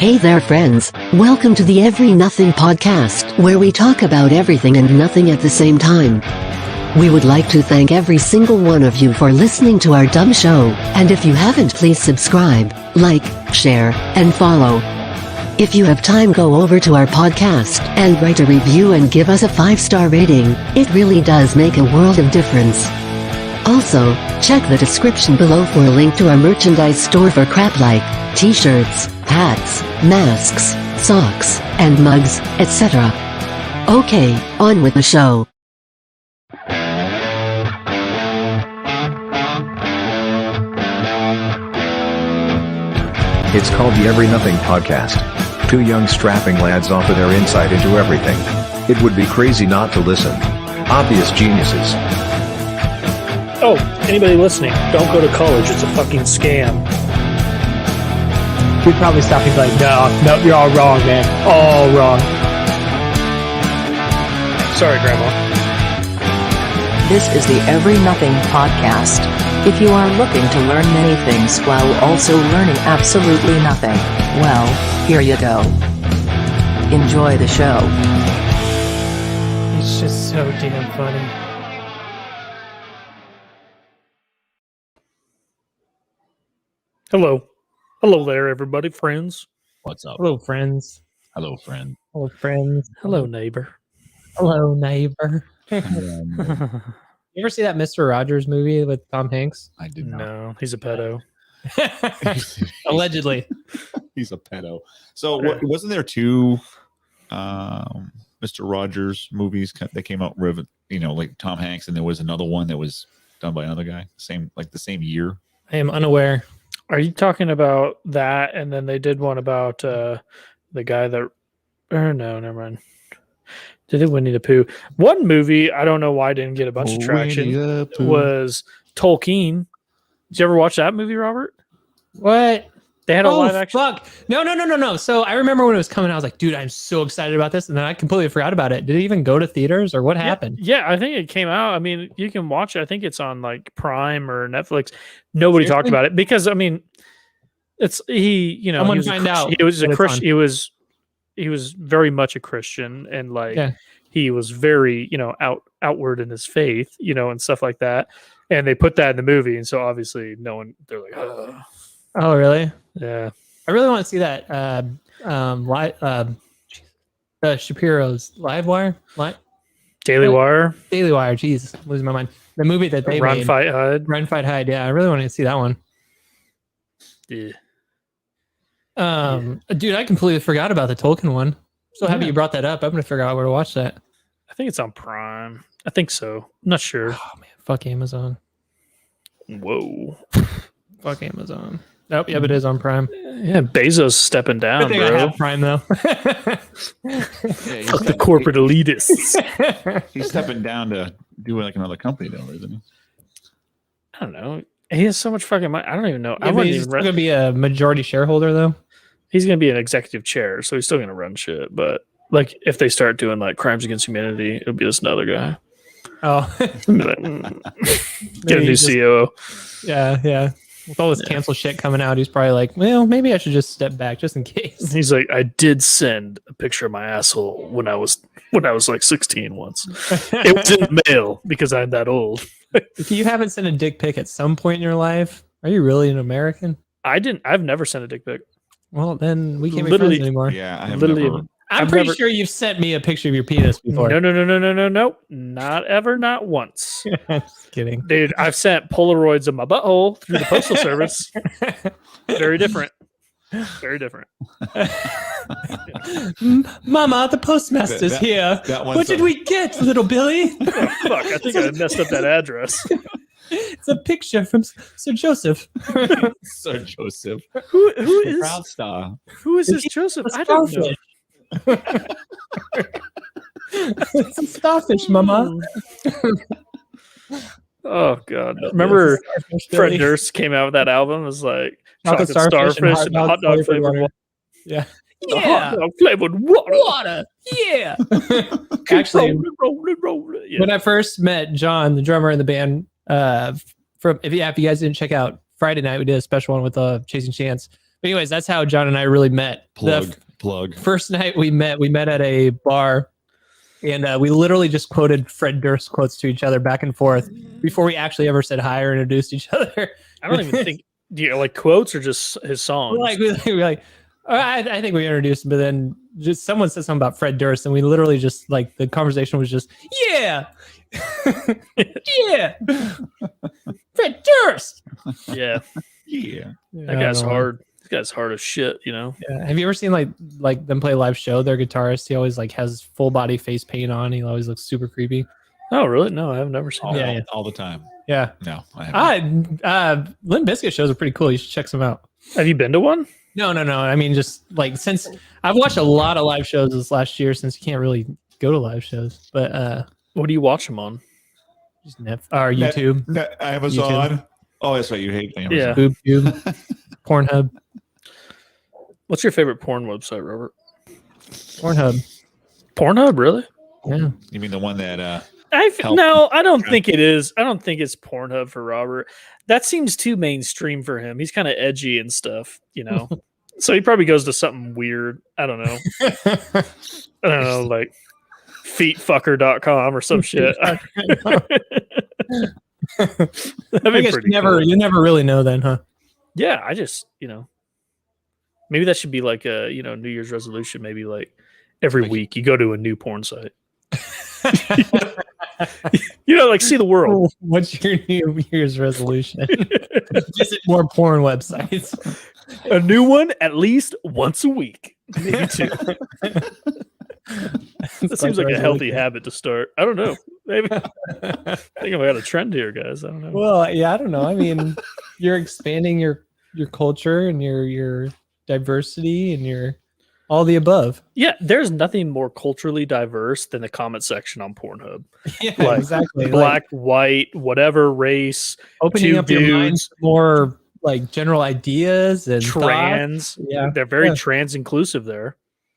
Hey there, friends. Welcome to the EveryNothing Podcast, where we talk about everything and nothing at the same time. We would like to thank every single one of you for listening to our dumb show, and if you haven't, please subscribe, like, share, and follow. If you have time, go over to our podcast and write a review and give us a 5-star rating. It really does make a world of difference. Also, check the description below for a link to our merchandise store for crap like t-shirts, hats, masks, socks, and mugs, etc. Okay, on with the show. It's called the EveryNothing Podcast. Two young strapping lads offer their insight into everything. It would be crazy not to listen. Obvious geniuses. Oh, anybody listening, don't go to college. It's a fucking scam. We'd probably stop and be like, no, you're all wrong, man. All wrong. Sorry, Grandma. This is the EveryNothing Podcast. If you are looking to learn many things while also learning absolutely nothing, well, here you go. Enjoy the show. It's just so damn funny. Hello. Hello there, everybody, friends. What's up? Hello, friends. Hello, friend. Hello, friends. Hello, neighbor. Hello, neighbor. Um, You ever see that Mr. Rogers movie with Tom Hanks? I did not. No, he's a pedo. Allegedly. He's a pedo. So wasn't there two Mr. Rogers movies that came out with, like Tom Hanks, and there was another one that was done by another guy, the same year? I am unaware. Are you talking about that? And then they did one about the guy that... no, never mind. They did Winnie the Pooh. One movie, I don't know why it didn't get a bunch of traction, was Tolkien. Did you ever watch that movie, Robert? What? They had a live action... Fuck. No. So I remember when it was coming, I was like, dude, I'm so excited about this. And then I completely forgot about it. Did it even go to theaters or what happened? Yeah, I think it came out. I mean, you can watch it. I think it's on like Prime or Netflix. Nobody talked about it because, I mean, Someone find out. He was a Christian. He was very much a Christian, and he was very, outward in his faith, and stuff like that. And they put that in the movie, and so obviously they're like, Oh, really? Yeah. I really want to see that. Shapiro's Live Wire? Daily Wire. Daily Wire. Jeez, losing my mind. The movie that they Run, made. Fight, Hide. Run, Fight, Hide. Yeah, I really want to see that one. Yeah. Dude, I completely forgot about the Tolkien one. So happy you brought that up. I'm gonna figure out where to watch that. I think it's on Prime. I think so. I'm not sure. Oh man, fuck Amazon. Whoa. Fuck Amazon. Nope, yeah, but it is on Prime. Yeah, Bezos stepping down, I bro. have Prime though. Fuck the corporate elitists. He's stepping down to do like another company, though, isn't he? I don't know. He has so much fucking money. I don't even know. Yeah, he's still gonna be a majority shareholder though. He's gonna be an executive chair, so he's still gonna run shit. But like, if they start doing like crimes against humanity, it'll be this another guy. Oh, Get a new COO. Yeah. With all this cancel shit coming out, he's probably like, well, maybe I should just step back just in case. He's like, I did send a picture of my asshole when I was like 16 once. It was in the mail because I'm that old. If you haven't sent a dick pic at some point in your life, are you really an American? I've never sent a dick pic. Well, then we can't be friends anymore. Yeah, I have Literally. never. I'm pretty sure you've sent me a picture of your penis before. No. Not ever, not once. Just kidding. Dude, I've sent Polaroids of my butthole through the postal service. Very different. Very different. Mama, the postmaster's here. What did we get, little Billy? Oh, fuck, I think I messed up that address. It's a picture from Sir Joseph. Sir Joseph. Who is Proud Star. Who is this Joseph? I don't know. It's a starfish, Mama. Oh God! Remember, Fred Durst came out with that album. It was like chocolate starfish and hot dog flavored water. Yeah, hot dog flavored water. Yeah. Actually, roll it. Yeah. when I first met John, the drummer in the band, if you guys didn't check out Friday night, we did a special one with Chasing Chance. anyways, that's how John and I really met. Plug. First night we met at a bar, and we literally just quoted Fred Durst quotes to each other back and forth before we actually ever said hi or introduced each other. I don't even think. Do you like quotes or just his songs? We're like, I think we introduced him, but then just someone said something about Fred Durst, and we literally just like the conversation was just yeah, yeah, Fred Durst. Yeah, Yeah. that guy's hard. This guy's hard as shit. You know. Yeah. Have you ever seen like them play a live show? Their guitarist, he always like has full body face paint on. He always looks super creepy. Oh, really? No, I've never seen. that. All the time. Yeah. No, I haven't. Limp Bizkit shows are pretty cool. You should check some out. Have you been to one? No. I mean, just like since I've watched a lot of live shows this last year, since you can't really go to live shows. But What do you watch them on? just or YouTube, Amazon. YouTube. Oh, that's right. You hate Amazon. Yeah. BoobTube, Pornhub, What's your favorite porn website, Robert? Pornhub. Pornhub, really? Yeah. You mean the one that No, I don't think it is. I don't think it's Pornhub for Robert. That seems too mainstream for him. He's kind of edgy and stuff, you know. So he probably goes to something weird. I don't know. Like feetfucker.com or some shit. I guess you never really know then, huh? Yeah, I just, maybe that should be like a, New Year's resolution. Maybe like every week you go to a new porn site. Like see the world. What's your New Year's resolution? Visit more porn websites. A new one at least once a week. Maybe two. That seems like a healthy habit to start. I don't know. Maybe I think I got a trend here, guys. I don't know. Well, yeah, I don't know. I mean, you're expanding your culture and your diversity and your all the above. Yeah, there's nothing more culturally diverse than the comment section on Pornhub. Yeah, like, exactly. Black, white, whatever race, opening up your mind to more like general ideas and trans. Thoughts. Yeah, they're very trans inclusive there.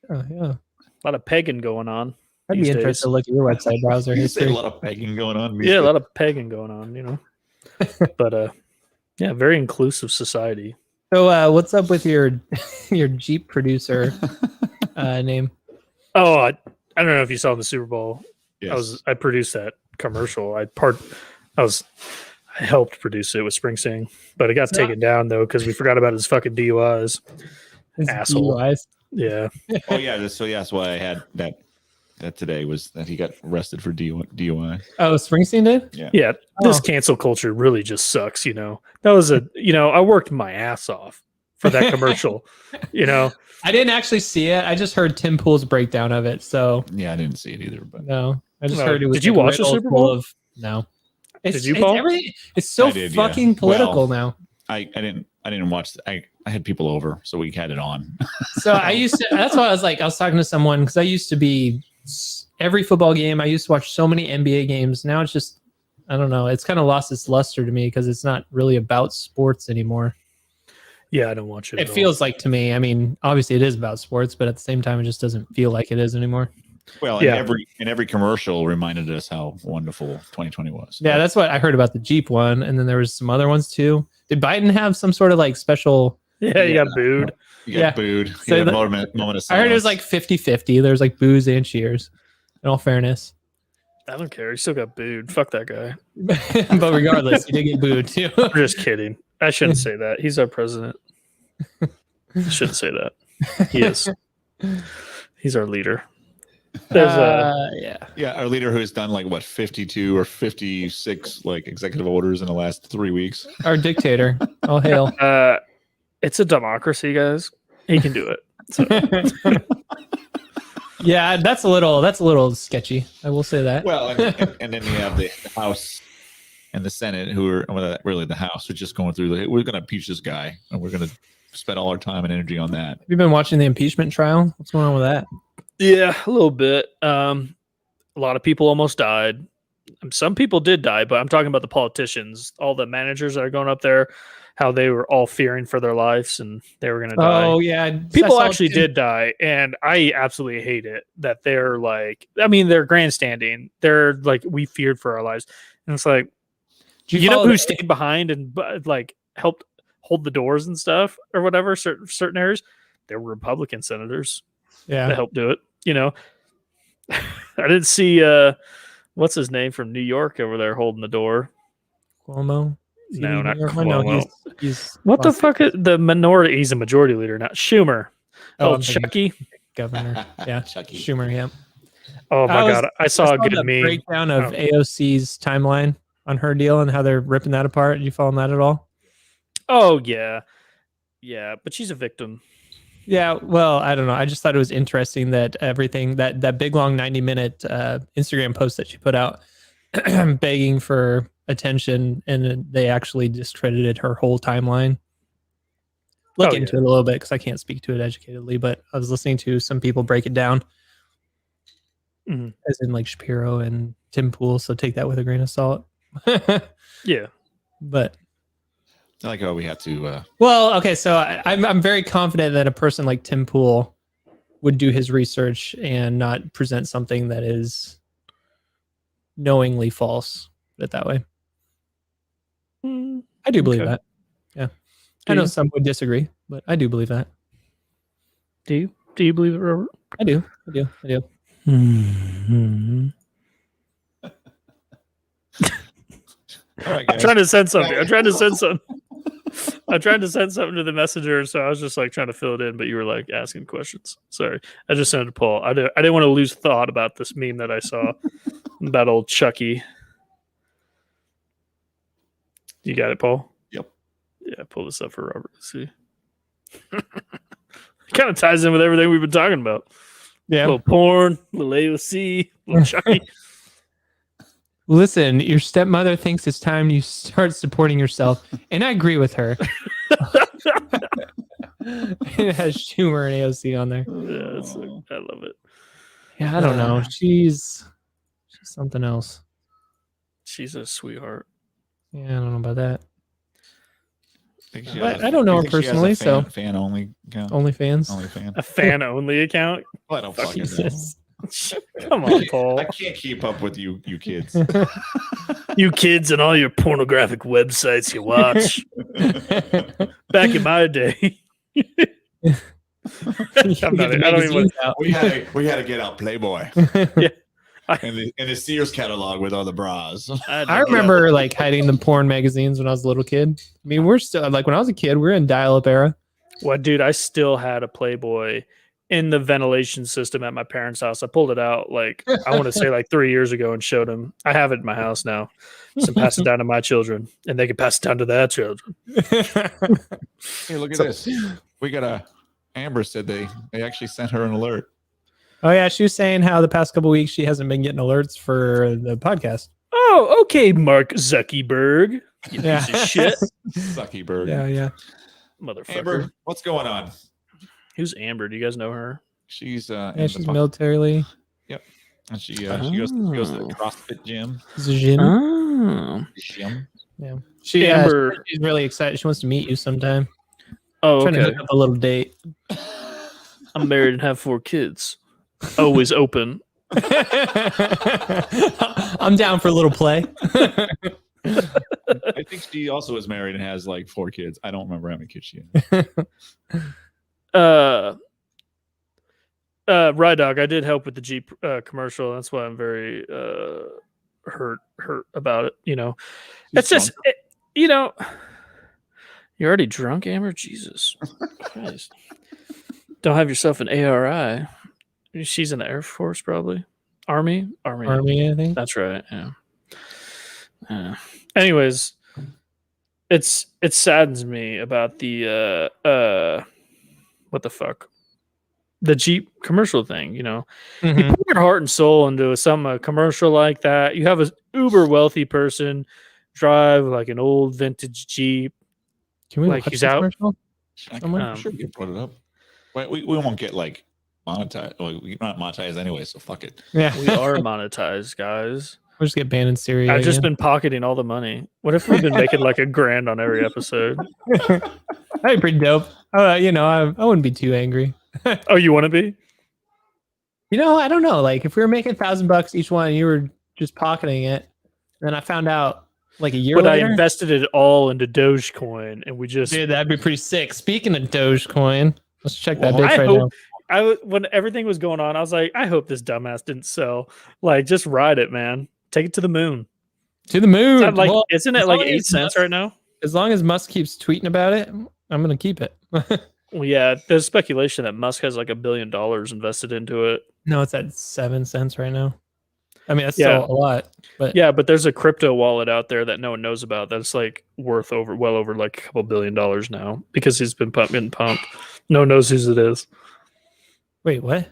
Yeah. A lot of pegging going on. I'd be interested to look at your website browser history. A lot of pegging going on. Yeah, a lot of pegging going on, But yeah, very inclusive society. So what's up with your Jeep producer name? Oh, I don't know if you saw the Super Bowl. Yes. I produced that commercial. I helped produce it with Springsteen, but it got taken down though because we forgot about his fucking DUIs. Asshole. DUIs. Yeah. Oh yeah. So that's why I had that today was that he got arrested for DUI. Oh, Springsteen did? Yeah. This cancel culture really just sucks. That was I worked my ass off for that commercial. I didn't actually see it. I just heard Tim Pool's breakdown of it. So yeah, I didn't see it either. But no, I just heard it was. Did you watch the Super Bowl? No. Did you, Paul? It's so fucking political now. I didn't watch. I had people over, so we had it on. So I used to. That's why I was talking to someone because I used to be every football game. I used to watch so many NBA games. Now it's just I don't know. It's kind of lost its luster to me because it's not really about sports anymore. Yeah, I don't watch it. It feels like to me. I mean, obviously it is about sports, but at the same time, it just doesn't feel like it is anymore. Well, and every commercial reminded us how wonderful 2020 was. Yeah, that's what I heard about the Jeep one, and then there was some other ones too. Did Biden have some sort of like special? Yeah, you got booed. You got booed. So a moment of silence. I heard it was like 50-50. There's like boos and cheers. In all fairness, I don't care. He still got booed. Fuck that guy. But regardless, he did get booed too. I'm just kidding. I shouldn't say that. He's our president. I shouldn't say that. He is. He's our leader. There's our leader who has done like what 52 or 56 like executive orders in the last 3 weeks. Our dictator. All hail. It's a democracy, guys. He can do it. So. Yeah, that's a little sketchy. I will say that. Well, and then you have the House and the Senate, who are really the House, who are just going through. We're going to impeach this guy, and we're going to spend all our time and energy on that. Have you been watching the impeachment trial? What's going on with that? Yeah, a little bit. A lot of people almost died. Some people did die, but I'm talking about the politicians, all the managers that are going up there, how they were all fearing for their lives and they were going to die. Oh, yeah. People actually did die, and I absolutely hate it that they're like, I mean, they're grandstanding. They're like, we feared for our lives. And it's like, you know who stayed behind and like helped hold the doors and stuff or whatever, certain areas, there were Republican senators Yeah. to help do it. I didn't see what's his name from New York over there holding the door. Cuomo. Is he No, in not New York? Oh, no, Cuomo. he's What the lost- fuck is the minority? He's a majority leader now. Schumer. Oh, Oh, I'm thinking Chucky. governor. Yeah, Chucky. Schumer. Yeah. Oh my God. I saw a good the meme. breakdown of Oh. AOC's timeline on her deal and how they're ripping that apart. You following that at all? Oh yeah. Yeah. But she's a victim. Yeah, well, I don't know. I just thought it was interesting that everything that big long 90-minute Instagram post that she put out begging for attention, and then they actually discredited her whole timeline. Look Oh, into it a little bit because I can't speak to it educatedly, but I was listening to some people break it down, Mhm. as in like Shapiro and Tim Pool. So take that with a grain of salt. Yeah. But I like how we have to. well, okay, so I'm very confident that a person like Tim Pool would do his research and not present something that is knowingly false. Put it that way. I do believe Okay. that. Yeah, Do I know you? some would disagree, but I do believe that. Do you? Do you believe it, Robert? I do. I do. I do. Mm-hmm. All right, I'm guys. trying to send something. I'm trying to send something. I'm trying to send something to the messenger, so I was just like trying to fill it in, but you were like asking questions. Sorry, I just sent it to Paul. I didn't want to lose thought about this meme that I saw about old Chucky. You got it, Paul? Yep. Yeah, pull this up for Robert to see. Kind of ties in with everything we've been talking about. Yeah. Little porn, little AOC, little Chucky. Listen, your stepmother thinks it's time you start supporting yourself, and I agree with her. It has Schumer and AOC on there. Yeah, I love it. Yeah, I don't know. She's something else. She's a sweetheart. Yeah, I don't know about that. Think she But has I don't know you her think she has a personally, so- fan only account. OnlyFans. Only fan. A fan only account? Well, I don't fucking know. Jesus. Come on, Paul. I can't keep up with you kids. You kids and all your pornographic websites you watch. Back in my day. I'm not, I don't even want, we had to get out Playboy Yeah. in the Sears catalog with all the bras. I remember like hiding the porn magazines when I was a little kid. I mean, we're still like when I was a kid, we're in dial-up era. Well, dude, I still had a Playboy in the ventilation system at my parents' house. I pulled it out like I want to say like 3 years ago and showed them. I have it in my house now. So pass it down to my children, and they can pass it down to their children. Hey, look at this. We got Amber said they actually sent her an alert. Oh yeah, she was saying how the past couple weeks she hasn't been getting alerts for the podcast. Oh, okay, Mark Zuckerberg. You Yeah. piece of shit. Sucky bird. Yeah. Motherfucker. Amber, what's going on? Who's Amber? Do you guys know her? She's in Yeah, the she's fu- military. and she goes to the CrossFit gym. Zhin. Oh. Gym. Yeah. She Amber. she's really excited. She wants to meet you sometime. Oh, Trying to okay. hook up a little date. I'm married and have 4 kids. Always open. I'm down for a little play. I think she also is married and has like 4 kids. I don't remember how many kids she has. Ride Dog, I did help with the Jeep commercial. That's why I'm very hurt about it. You know, it's just you know, you're already drunk, Amber. Jesus Christ! Don't have yourself an ARI. She's in the Air Force, probably Army. Army, I think. That's right. Yeah. Anyways, it saddens me about the what the fuck, the Jeep commercial thing. You know, Mhm. you put your heart and soul into a commercial like that. You have an uber wealthy person drive like an old vintage Jeep. Can we Like, watch he's this out. commercial? I'm Um, sure we can put it up. We won't get like monetized. Well, we're not monetized anyway, so fuck it. Yeah. We are monetized, guys. We'll just get banned in Syria. I've just again. been pocketing all the money. What if we've been making like $1,000 on every episode? That'd be pretty dope. You know, I wouldn't be too angry. Oh, you want to be? You know, I don't know. Like if we were making $1,000 each one and you were just pocketing it, then I found out like a year But I later. invested it all into Dogecoin, and we just. Dude, that'd be pretty sick. Speaking of Dogecoin, let's check that Well, bitch I right hope now. when everything was going on, I was like, I hope this dumbass didn't sell. Like, just ride it, man. Take it to the moon. To the moon. Isn't it as like long as 8 cents Musk- right now? As long as Musk keeps tweeting about it, I'm gonna keep it. Well, yeah, there's speculation that Musk has like $1 billion invested into it. No, it's at 7 cents right now. I mean, that's Yeah. still a lot. But Yeah, but there's a crypto wallet out there that no one knows about that's like worth well over like a couple $1 billion now because he's been getting pumped. No one knows whose it is. wait, what?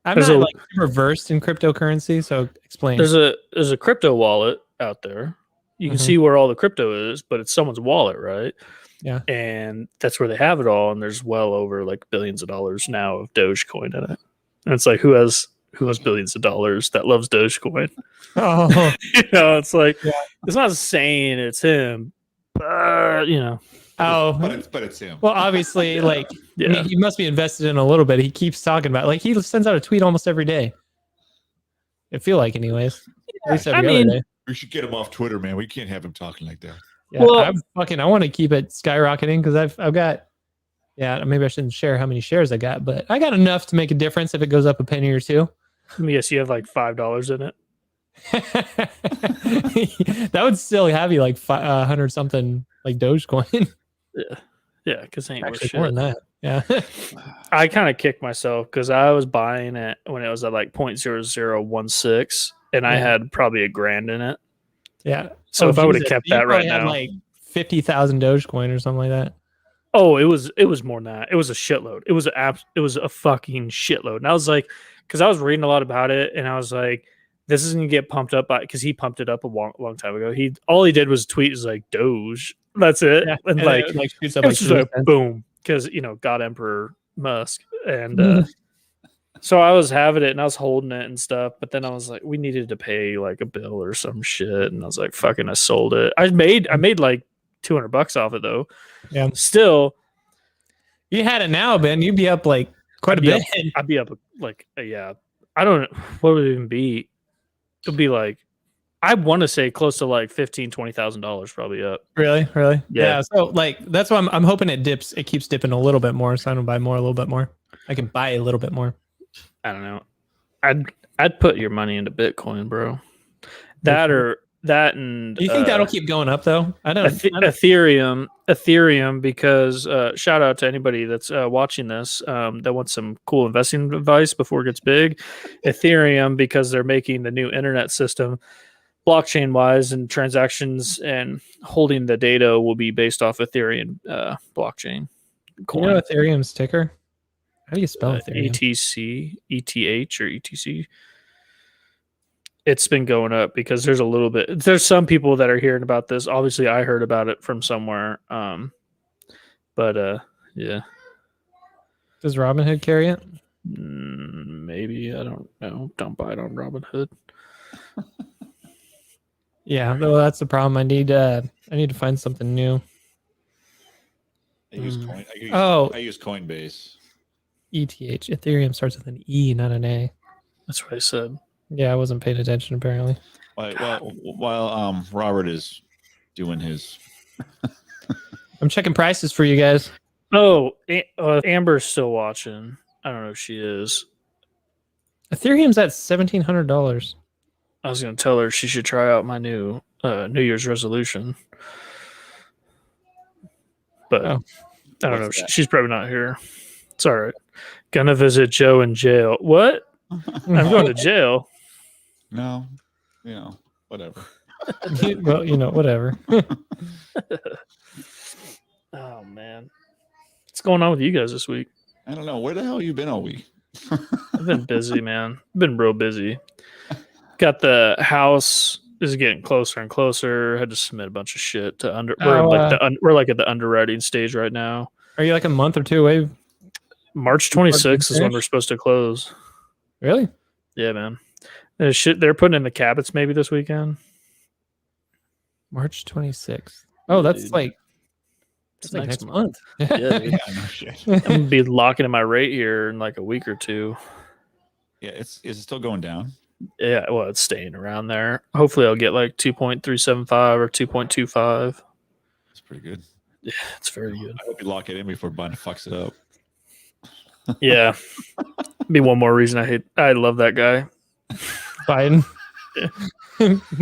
I'm There's not a- like super versed in cryptocurrency, so explain. There's a crypto wallet out there. You can Mhm. see where all the crypto is, but it's someone's wallet, right? Yeah. And that's where they have it all. And there's well over like billions of dollars now of Dogecoin in it. And it's like who has billions of dollars that loves Dogecoin? Oh, It's like Yeah. it's not saying it's him, but But it's him. Well, obviously, like yeah. I mean, he must be invested in a little bit. He keeps talking about like he sends out a tweet almost every day. I feel like, anyways. At least every I other mean, day. We should get him off Twitter, man. We can't have him talking like that. Yeah, Well- I want to keep it skyrocketing because I've got, yeah, maybe I shouldn't share how many shares I got, but I got enough to make a difference if it goes up a penny or two. Let me guess, you have like $5 in it. That would still have you like 100 something like Dogecoin. Yeah, because it ain't worth Actually, more shit. than that. Yeah. I kind of kicked myself because I was buying it when it was at like 0.0016, and I Yeah. had probably $1,000 in it. Yeah. So if I would have Jesus, kept you that right probably had now, like 50,000 Dogecoin or something like that. oh, it was more than that. It was a shitload. It was a fucking shitload. And I was like, because I was reading a lot about it, and I was like, this is gonna get pumped up by because he pumped it up a long time ago. All he did was tweet is like Doge. That's it. Yeah. And And like it, shoots it up was just like like 3 cents. boom because God Emperor Musk and so I was having it and I was holding it and stuff, but then I was like, we needed to pay like a bill or some shit, and I was like, fucking, I sold it. I made like $200 off it though. Yeah. Still, You had it now, Ben. You'd be up like quite a I'd be bit. I'd be up like yeah. I don't know what would it even be. It'd be like I want to say close to like $15,000-$20,000 probably up. Really? Yeah. Yeah. So like that's why I'm hoping it dips. It keeps dipping a little bit more, so I don't buy more, a little bit more. I can buy a little bit more. I don't know. I'd put your money into Bitcoin, bro. That and Do you think that'll keep going up though? I don't. Ethereum, because shout out to anybody that's watching this that wants some cool investing advice before it gets big. Ethereum, because they're making the new internet system blockchain wise, and transactions and holding the data will be based off Ethereum blockchain. You know Ethereum's ticker? How do you spell Ethereum? ETC, ETH, or ETC. It's been going up because there's some people that are hearing about this. Obviously, I heard about it from somewhere. But yeah. Does Robinhood carry it? Maybe, I don't know. Don't buy it on Robinhood. Yeah, well, that's the problem. I need to find something new. I use Coin. I use Coinbase. ETH. Ethereum starts with an E, not an A. That's what I said. Yeah, I wasn't paying attention apparently. While Robert is doing his, I'm checking prices for you guys. Oh, Amber's still watching. I don't know if she is. Ethereum's at $1,700. I was going to tell her she should try out my new New Year's resolution. But Oh. I don't know. What's that? She's probably not here. It's all right. Gonna visit Joe in jail. What? I'm going to jail. no, whatever. Well, whatever. Oh, man. What's going on with you guys this week? I don't know. Where the hell you been all week? I've been busy, man. I've been real busy. Got the house is getting closer and closer. Had to submit a bunch of shit to we're like at the underwriting stage right now. Are you like a month or two away? March 26th is when we're supposed to close. Really? Yeah, man. They're putting in the cabinets maybe this weekend. March 26th. Oh, that's Dude. like It's that's like next next month. Yeah, dude. Yeah, no shit. I'm gonna be locking in my rate here in like a week or two. Yeah, is it still going down? Yeah, well, it's staying around there. Hopefully, I'll get like 2.375 or 2.25. It's pretty good. Yeah, it's very good. I hope you lock it in before Bun fucks it up. Yeah, be one more reason I love that guy. Biden. Yeah.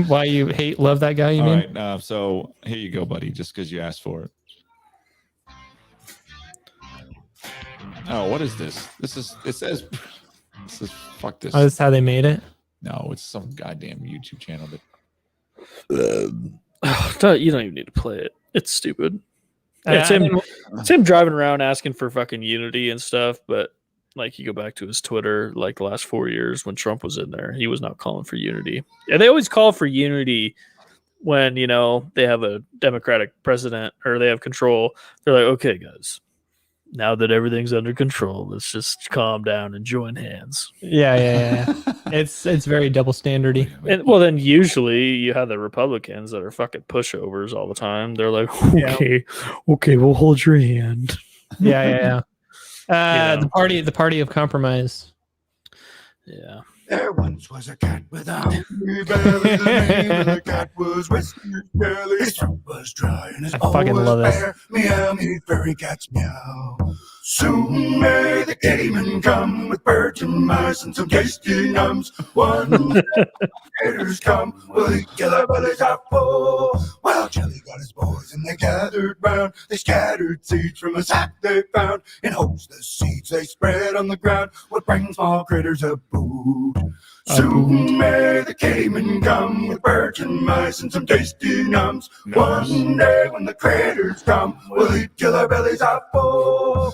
Why you love that guy? You All mean? right, so here you go, buddy. Just because you asked for it. Oh, what is this? It says fuck this. Oh, that's how they made it. No, it's some goddamn YouTube channel You don't even need to play it. It's stupid. It's him driving around asking for fucking unity and stuff, but like you go back to his Twitter, like the last 4 years when Trump was in there, he was not calling for unity. And they always call for unity when, they have a Democratic president or they have control. They're like, okay, guys, now that everything's under control, let's just calm down and join hands. Yeah. It's very double standardy. And well, then usually you have the Republicans that are fucking pushovers all the time. They're like, okay, we'll hold your hand. Yeah. The party of compromise. Yeah. There once was a cat without any belly. The name of the cat was Whiskers Belly. His throat was dry and his paw fucking was love this. bare. Meow, me furry cats meow. Soon may the kittyman come with birds and mice and some tasty nums. One haters come, will eat till our bellies are full. Well, Jelly got his boys and they gathered round. They scattered seeds from a sack they found. In hopes the seeds they spread on the ground would bring small critters a boot. Soon may the kittyman come with birds and mice and some tasty nums. One day when the critters come, we'll eat till our bellies are full.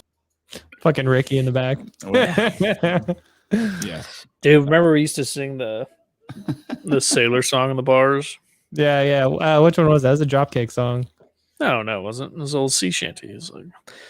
Fucking Ricky in the back. Yes. Dude, remember we used to sing the sailor song in the bars? Yeah. Which one was that? It was a Dropkick song. No, it wasn't. It was old sea shanty. It's like,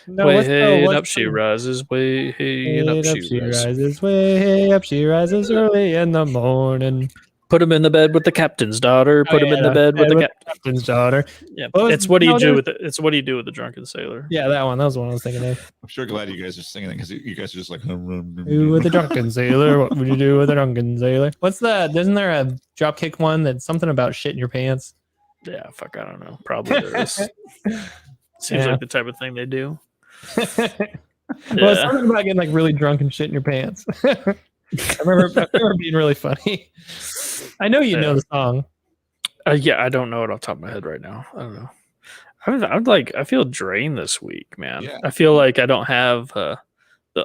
No, way what's the- hey and what's up she the- rises, way hey and up she rises. rises. Way up she rises early in the morning. Put him in the bed with the captain's daughter. Put him in the bed with the captain's daughter. Yeah, What was- it's what do no, you do there's- with it? It's what do you do with the drunken sailor? Yeah, that one. That was the one I was thinking of. I'm sure glad you guys are singing that because you guys are just like. Who with the drunken sailor? What would you do with a drunken sailor? What's that? Isn't there a Dropkick one that's something about shit in your pants? Yeah, fuck, I don't know. Probably there is. Seems Yeah. like the type of thing they do. Well, it's Yeah. something about getting like really drunk and shit in your pants. I remember being really funny. I know you know the song. Yeah, I don't know it off the top of my head right now. I don't know. I feel drained this week, man. Yeah. I feel like I don't have the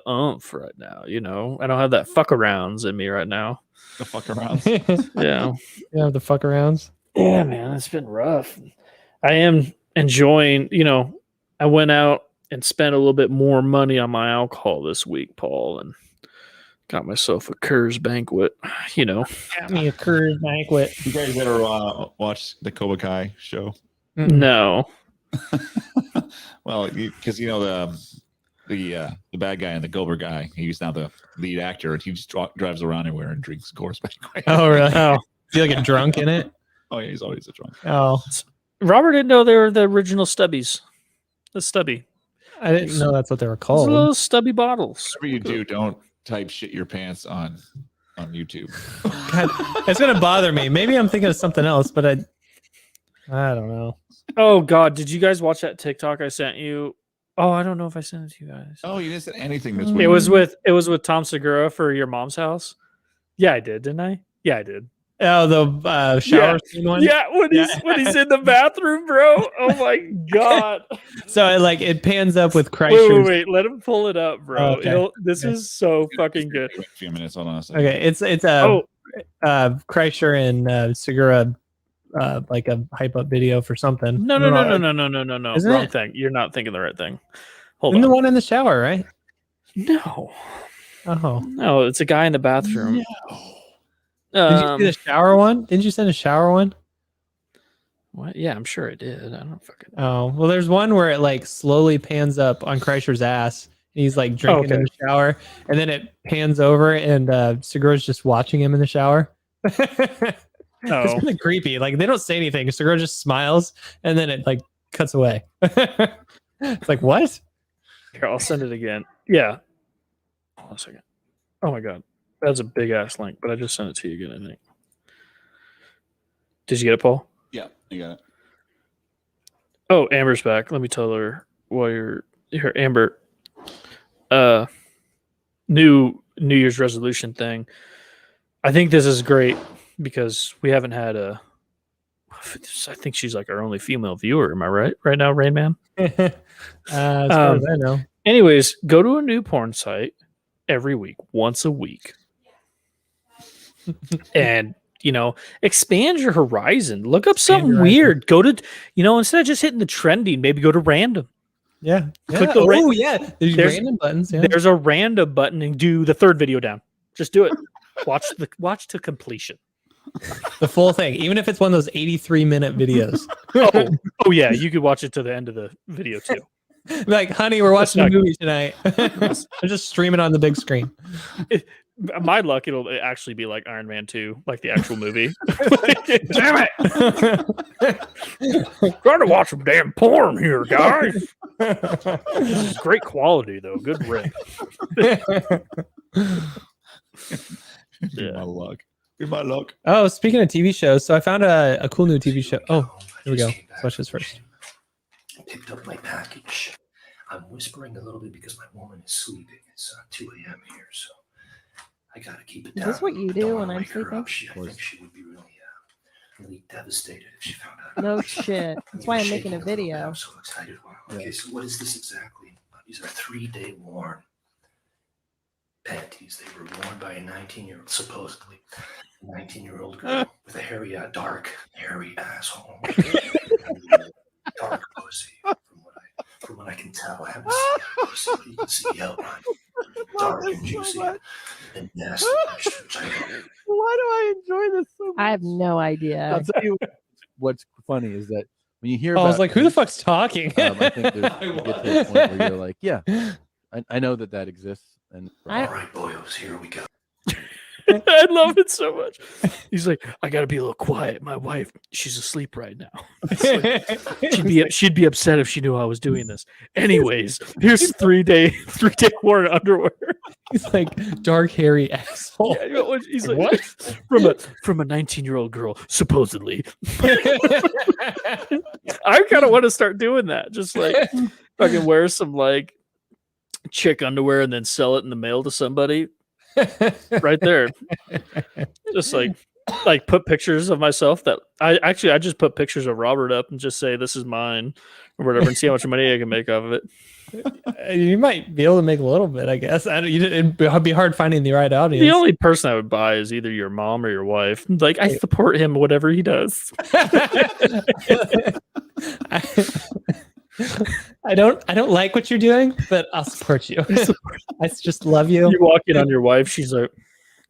oomph right now. I don't have that fuck arounds in me right now. The fuck around. Yeah. Yeah, the fuck arounds. Yeah, man, it's been rough. I am enjoying, I went out and spent a little bit more money on my alcohol this week, Paul, and got myself a Kerr's banquet, Got me a Kerr's banquet. You guys ever watch the Cobra Kai show? No. Well, because the bad guy and the Cobra guy, he's now the lead actor, and he just drives around everywhere and drinks Coors Banquet. Oh, really? Oh, Do you get drunk in it? Oh yeah, he's always a drunk. Oh, Robert didn't know they were the original stubbies. The stubby. I didn't know that's what they were Those called. little stubby bottles. Whatever you do, don't type shit your pants on YouTube. God, it's gonna bother me. Maybe I'm thinking of something else, but I don't know. Oh God, did you guys watch that TikTok I sent you? Oh, I don't know if I sent it to you guys. Oh, you didn't say anything this week. It was with Tom Segura for Your Mom's House. Yeah, I did, didn't I? Yeah, I did. Oh, the shower scene one. Yeah, when he's in the bathroom, bro. Oh my God. So it pans up with Wait, Kreischer's. wait. Let him pull it up, bro. Okay. This is so fucking good. Wait a few minutes. Hold on a second. Okay, it's Kreischer and Segura, like a hype up video for something. No. Isn't Wrong it? thing. You're not thinking the right thing. Hold In the on. one in the shower, right? No, Oh, it's a guy in the bathroom. did you see the shower one? Didn't you send a shower one? What? Yeah, I'm sure I did. I don't fucking. Oh, well, there's one where it slowly pans up on Kreischer's ass. And he's drinking in the shower, and then it pans over, and Segura's just watching him in the shower. It's kind of creepy. They don't say anything. Segura just smiles, and then it cuts away. It's what? Here, I'll send it again. Yeah. Hold on a second. Oh my God. That's a big ass link, but I just sent it to you again, I think. Did you get it, Paul? Yeah, you got it. Oh, Amber's back. Let me tell her while you're here. Amber, new New Year's resolution thing. I think this is great because we haven't had I think she's like our only female viewer. Am I right? Right now, Rain Man? As far as I know. Anyways, go to a new porn site every week, once a week. And, expand your horizon. Look up something weird. Go to, instead of just hitting the trending, maybe go to random. Yeah. Click the There's random buttons. Yeah. There's a random button and do the third video down. Just do it. Watch to completion. The full thing, even if it's one of those 83-minute videos. Oh yeah, you could watch it to the end of the video too. Like, honey, we're watching a movie tonight. I'm just streaming on the big screen. My luck, it'll actually be like Iron Man 2, like the actual movie. Damn it! Trying to watch some damn porn here, guys. This is great quality, though. Good rip. My luck. Be my luck. Oh, speaking of TV shows, so I found a cool new TV show. Oh, here we go. Let's watch this first. I picked up my package. I'm whispering a little bit because my woman is sleeping. It's 2 a.m. here, so I gotta keep it down. Is this what you Don't do wanna when I'm wake her sleeping? up. I think she would be really devastated if she found out. No shit. That's why I'm making a video. I'm so excited. Wow. Okay, so what is this exactly? These are 3-day worn panties. They were worn by a 19-year-old, supposedly. A 19-year-old girl with a dark, hairy asshole. Dark pussy, from what I can tell. I haven't seen that pussy, but you can see the outline. Dark and juicy and nasty. Why do I enjoy this so much? I have no idea. I'll tell you what's funny is that when you hear I about was like, who the fuck's talking? I think you get to a point where you're like, yeah, I know that exists. And All right, boyos, here we go. I love it so much. He's like, I gotta be a little quiet. My wife, she's asleep right now. Like, she'd be upset if she knew I was doing this. Anyways, here's 3-day worn underwear. He's like, dark, hairy asshole. Yeah, he's like, what? From a 19-year-old girl, supposedly. I kind of want to start doing that. Just like fucking wear some like chick underwear and then sell it in the mail to somebody. Right there. Just like put pictures of myself that I just put pictures of Robert up and just say this is mine or whatever and see how much money I can make off of it. You might be able to make a little bit, I guess. It'd be hard finding the right audience. The only person I would buy is either your mom or your wife. Like, I support him whatever he does. I don't like what you're doing, but I'll support you. I just love you. You walk in on your wife, she's like,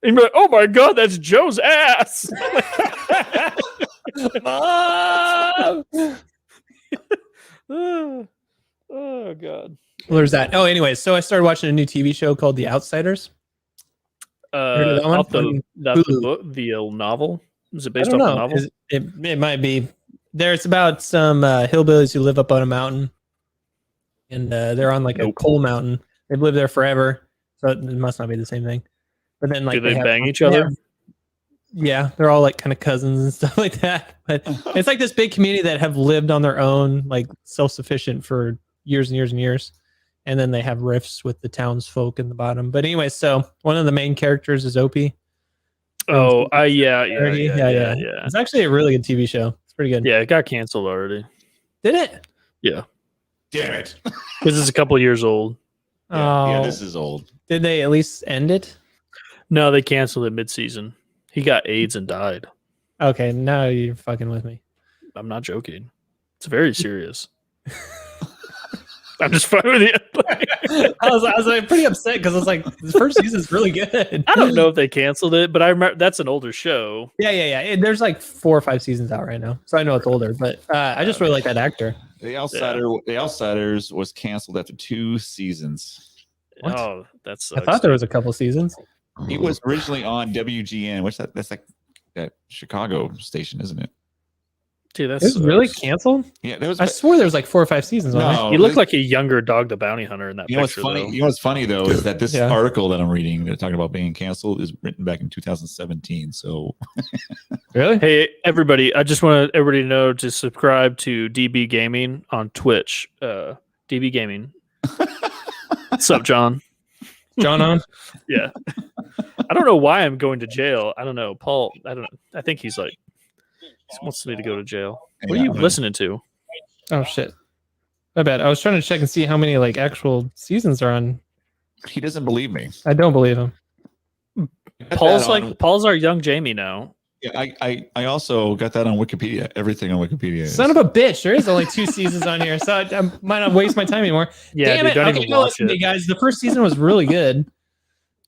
oh my god, that's Joe's ass. Mom! Oh god. Well, there's that. Oh, anyways, so I started watching a new TV show called The Outsiders. The novel? Is it based off the novel? It might be. It's about some hillbillies who live up on a mountain, and they're on like a coal mountain. They've lived there forever, so it must not be the same thing. But then, like, do they bang each other? Yeah, they're all like kind of cousins and stuff like that. But it's like this big community that have lived on their own, like self-sufficient for years and years and years. And then they have rifts with the townsfolk in the bottom. But anyway, so one of the main characters is Opie. Oh, yeah. It's actually a really good TV show. It's pretty good. Yeah, it got canceled already. Did it? Yeah. Damn it. Because it's a couple years old. Yeah, this is old. Did they at least end it? No, they canceled it mid-season. He got AIDS and died. Okay, now you're fucking with me. I'm not joking. It's very serious. I'm just fine with you. I was like pretty upset because I was like, the first season is really good. I don't know if they canceled it, but I remember that's an older show. Yeah. There's like 4 or 5 seasons out right now, so I know it's older. But I just really like that actor. The Outsiders was canceled after 2 seasons. What? Oh, that sucks. I thought there was a couple seasons. It was originally on WGN, which that's like that Chicago station, isn't it? Dude, that's It was really canceled. Yeah, there was. I swore there was like 4 or 5 seasons. wasn't there? He looked like a younger Dog the Bounty Hunter in that You know what's picture. funny? Though. You know what's funny though is that this Yeah. article that I'm reading, they're talking about being canceled, is written back in 2017. So Really? Hey, everybody! I just want everybody to know to subscribe to DB Gaming on Twitch. DB Gaming. What's up, John? John on? Yeah. I don't know why I'm going to jail. I don't know, Paul. I don't know. I think he's like he wants me to go to jail. What are you listening to? Oh shit. My bad. I was trying to check and see how many like actual seasons are on. he doesn't believe me. I don't believe him. Paul's our young Jamie now. Yeah, I also got that on Wikipedia. Everything on Wikipedia. Is. Son of a bitch. There is only 2 seasons on here, so I might not waste my time anymore. Yeah, Damn dude, it. don't Okay, even no, watch listen to it. me, guys. The first season was really good.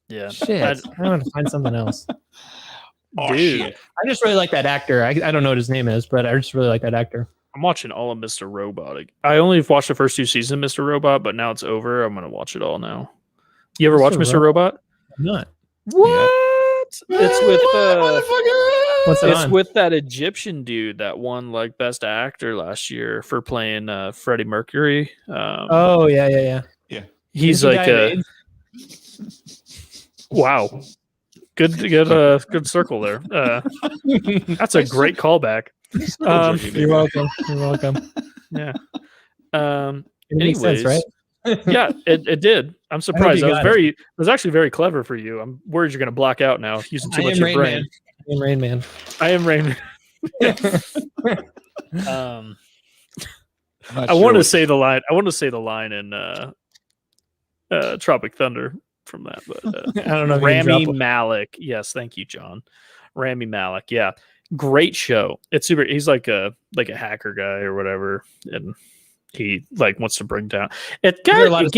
Yeah. Shit. I'm going to find something else. Oh, Dude. shit. I just really like that actor. I don't know what his name is, but I just really like that actor. I'm watching all of Mr. Robot. I only watched the first 2 seasons of Mr. Robot, but now it's over. I'm gonna watch it all now. You ever watch Mr. Robot? I'm not. What? It's with What's it it's on? with that Egyptian dude that won like best actor last year for playing Freddie Mercury. Oh, yeah. He's Didn't he like die of a AIDS? wow. Good circle there. That's a great callback. You're welcome. You're welcome. Yeah. It makes sense, right? Yeah, it did. I'm surprised. you I was got it was actually very clever for you. I'm worried you're going to black out now using too I much am of your Rain brain. Man. I am Rain Man. I am Rain. I'm not I sure want to what- say the line. I want to say the line in Tropic Thunder from that, but I don't know if you can Rami drop it. Malek. Yes, thank you, John. Rami Malek. Yeah, great show. It's super. He's like a hacker guy or whatever, and he like wants to bring down. there a lot It of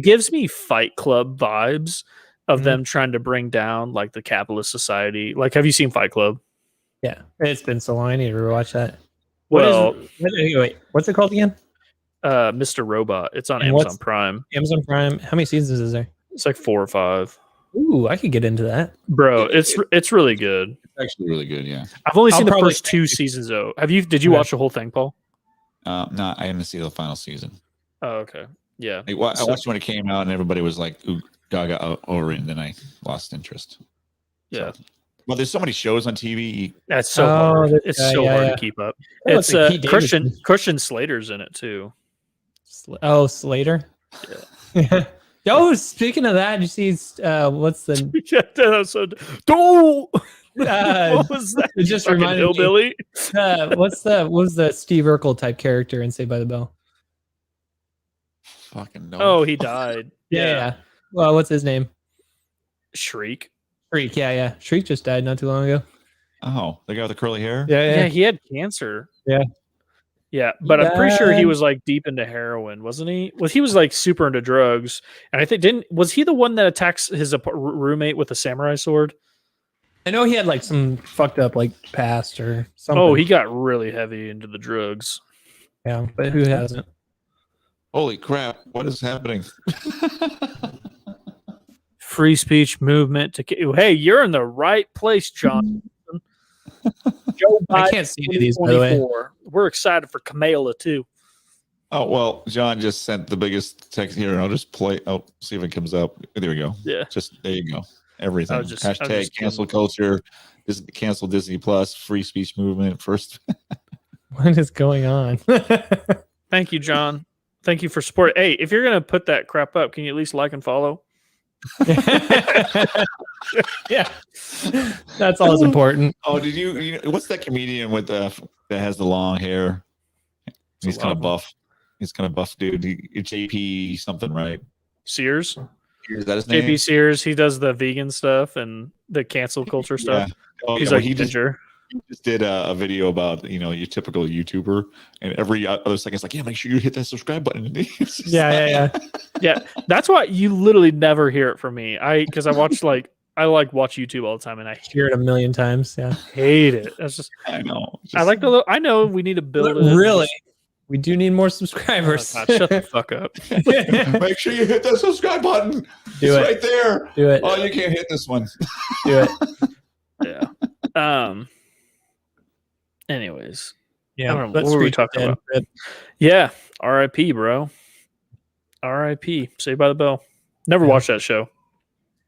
gives me Fight Club vibes of Mhm. them trying to bring down like the capitalist society. Like, have you seen Fight Club? Yeah, it's been so long. I need to rewatch that. Well, Wait, what's it called again? Mr. Robot. It's on And Amazon what's- Prime. Amazon Prime. How many seasons is there? It's like 4 or 5. Ooh, I could get into that. Bro, it's really good. It's actually really good. Yeah. I've only I'll seen the probably- first 2 seasons though. Did you Okay. watch the whole thing, Paul? No, I didn't see the final season. Oh, okay. Yeah. I watched when it came out, and everybody was like, "Ooh, gaga over it," and then I lost interest. Yeah. Well, there's so many shows on TV. That's so Oh, hard. that It's guy, so yeah, hard yeah. to keep up. That It's looks like Pete Davidson. Christian Slater's in it too. Oh, Slater. Yeah. Oh, speaking of that, you see, what's the? Yeah, so don't. Uh, What was that? it just Fucking reminded me. hillbilly. What was the Steve Urkel type character in Saved by the Bell? Fucking no. Oh, he died. Yeah. Well, what's his name? Shriek. Shriek. Yeah. Shriek just died not too long ago. Oh, the guy with the curly hair. Yeah, he had cancer. Yeah. Yeah, but I'm pretty sure he died. was like deep into heroin, wasn't he? He was like super into drugs, and I think was he the one that attacks his roommate with a samurai sword? I know he had like some fucked up like past or something. Oh, he got really heavy into the drugs. yeah, but who hasn't? Holy crap! What is happening? Free speech movement to hey, you're in the right place, John. Joe Biden, I can't see any of these, by the way. 2024. We're excited for Kamala too. Oh well, John just sent the biggest text here. I'll just play. Oh, see if it comes up. There we go. Yeah. Just there you go. Everything. I was just Hashtag cancel kidding. culture. Cancel Disney Plus. Free speech movement. First. What is going on? Thank you, John. Thank you for support. Hey, if you're gonna put that crap up, can you at least like and follow? Yeah, that's all that's important. Oh, did you know, what's that comedian with that has the long hair? He's kind of buff. He's kind of buff dude. JP something, right? Sears. Is that his name? JP Sears. He does the vegan stuff and the cancel culture stuff. Yeah. Oh, He's yeah, like he ginger. just did a video about your typical YouTuber, and every other second it's like, yeah, make sure you hit that subscribe button. It's just Yeah. Yeah, that's why you literally never hear it from me. Because I watch watch YouTube all the time, and I Hear it a million times. Yeah. hate it. That's just I know. I like the. I know we need to build it. Really, we do need more Oh, subscribers. God, shut the fuck up. Make sure you hit that subscribe button. Do It's it. right there. Do it. Oh, you can't hit this one. Do it. Yeah. Anyways, I don't know, but what were we Screech talking dead. about? Rip. Yeah, R.I.P. bro. R.I.P. Saved by the Bell. Never Yeah. watched that show.